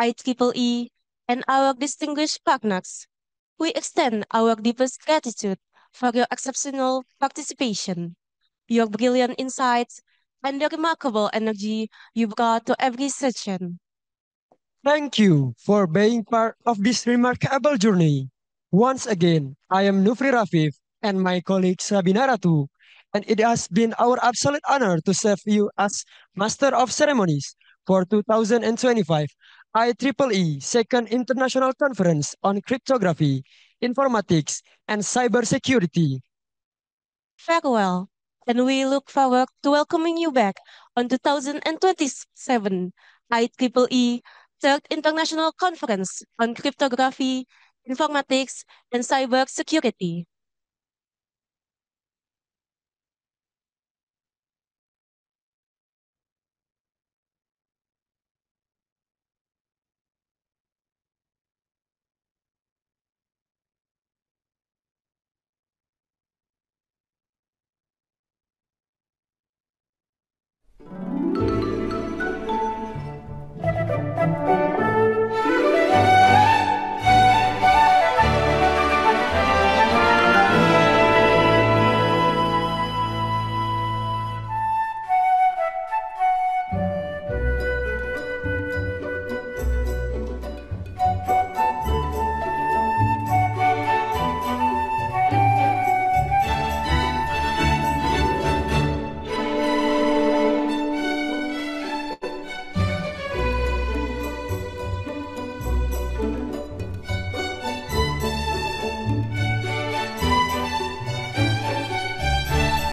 IEEE, and our distinguished partners, we extend our deepest gratitude for your exceptional participation, your brilliant insights, and the remarkable energy you brought to every session. Thank you for being part of this remarkable journey. Once again, I am Nufri Rafif and my colleague Sabina Ratu, and it has been our absolute honor to serve you as Master of Ceremonies for 2025 IEEE Second International Conference on Cryptography, Informatics, and Cybersecurity. Farewell, and we look forward to welcoming you back on 2027 IEEE Third International Conference on Cryptography, Informatics, and Cybersecurity.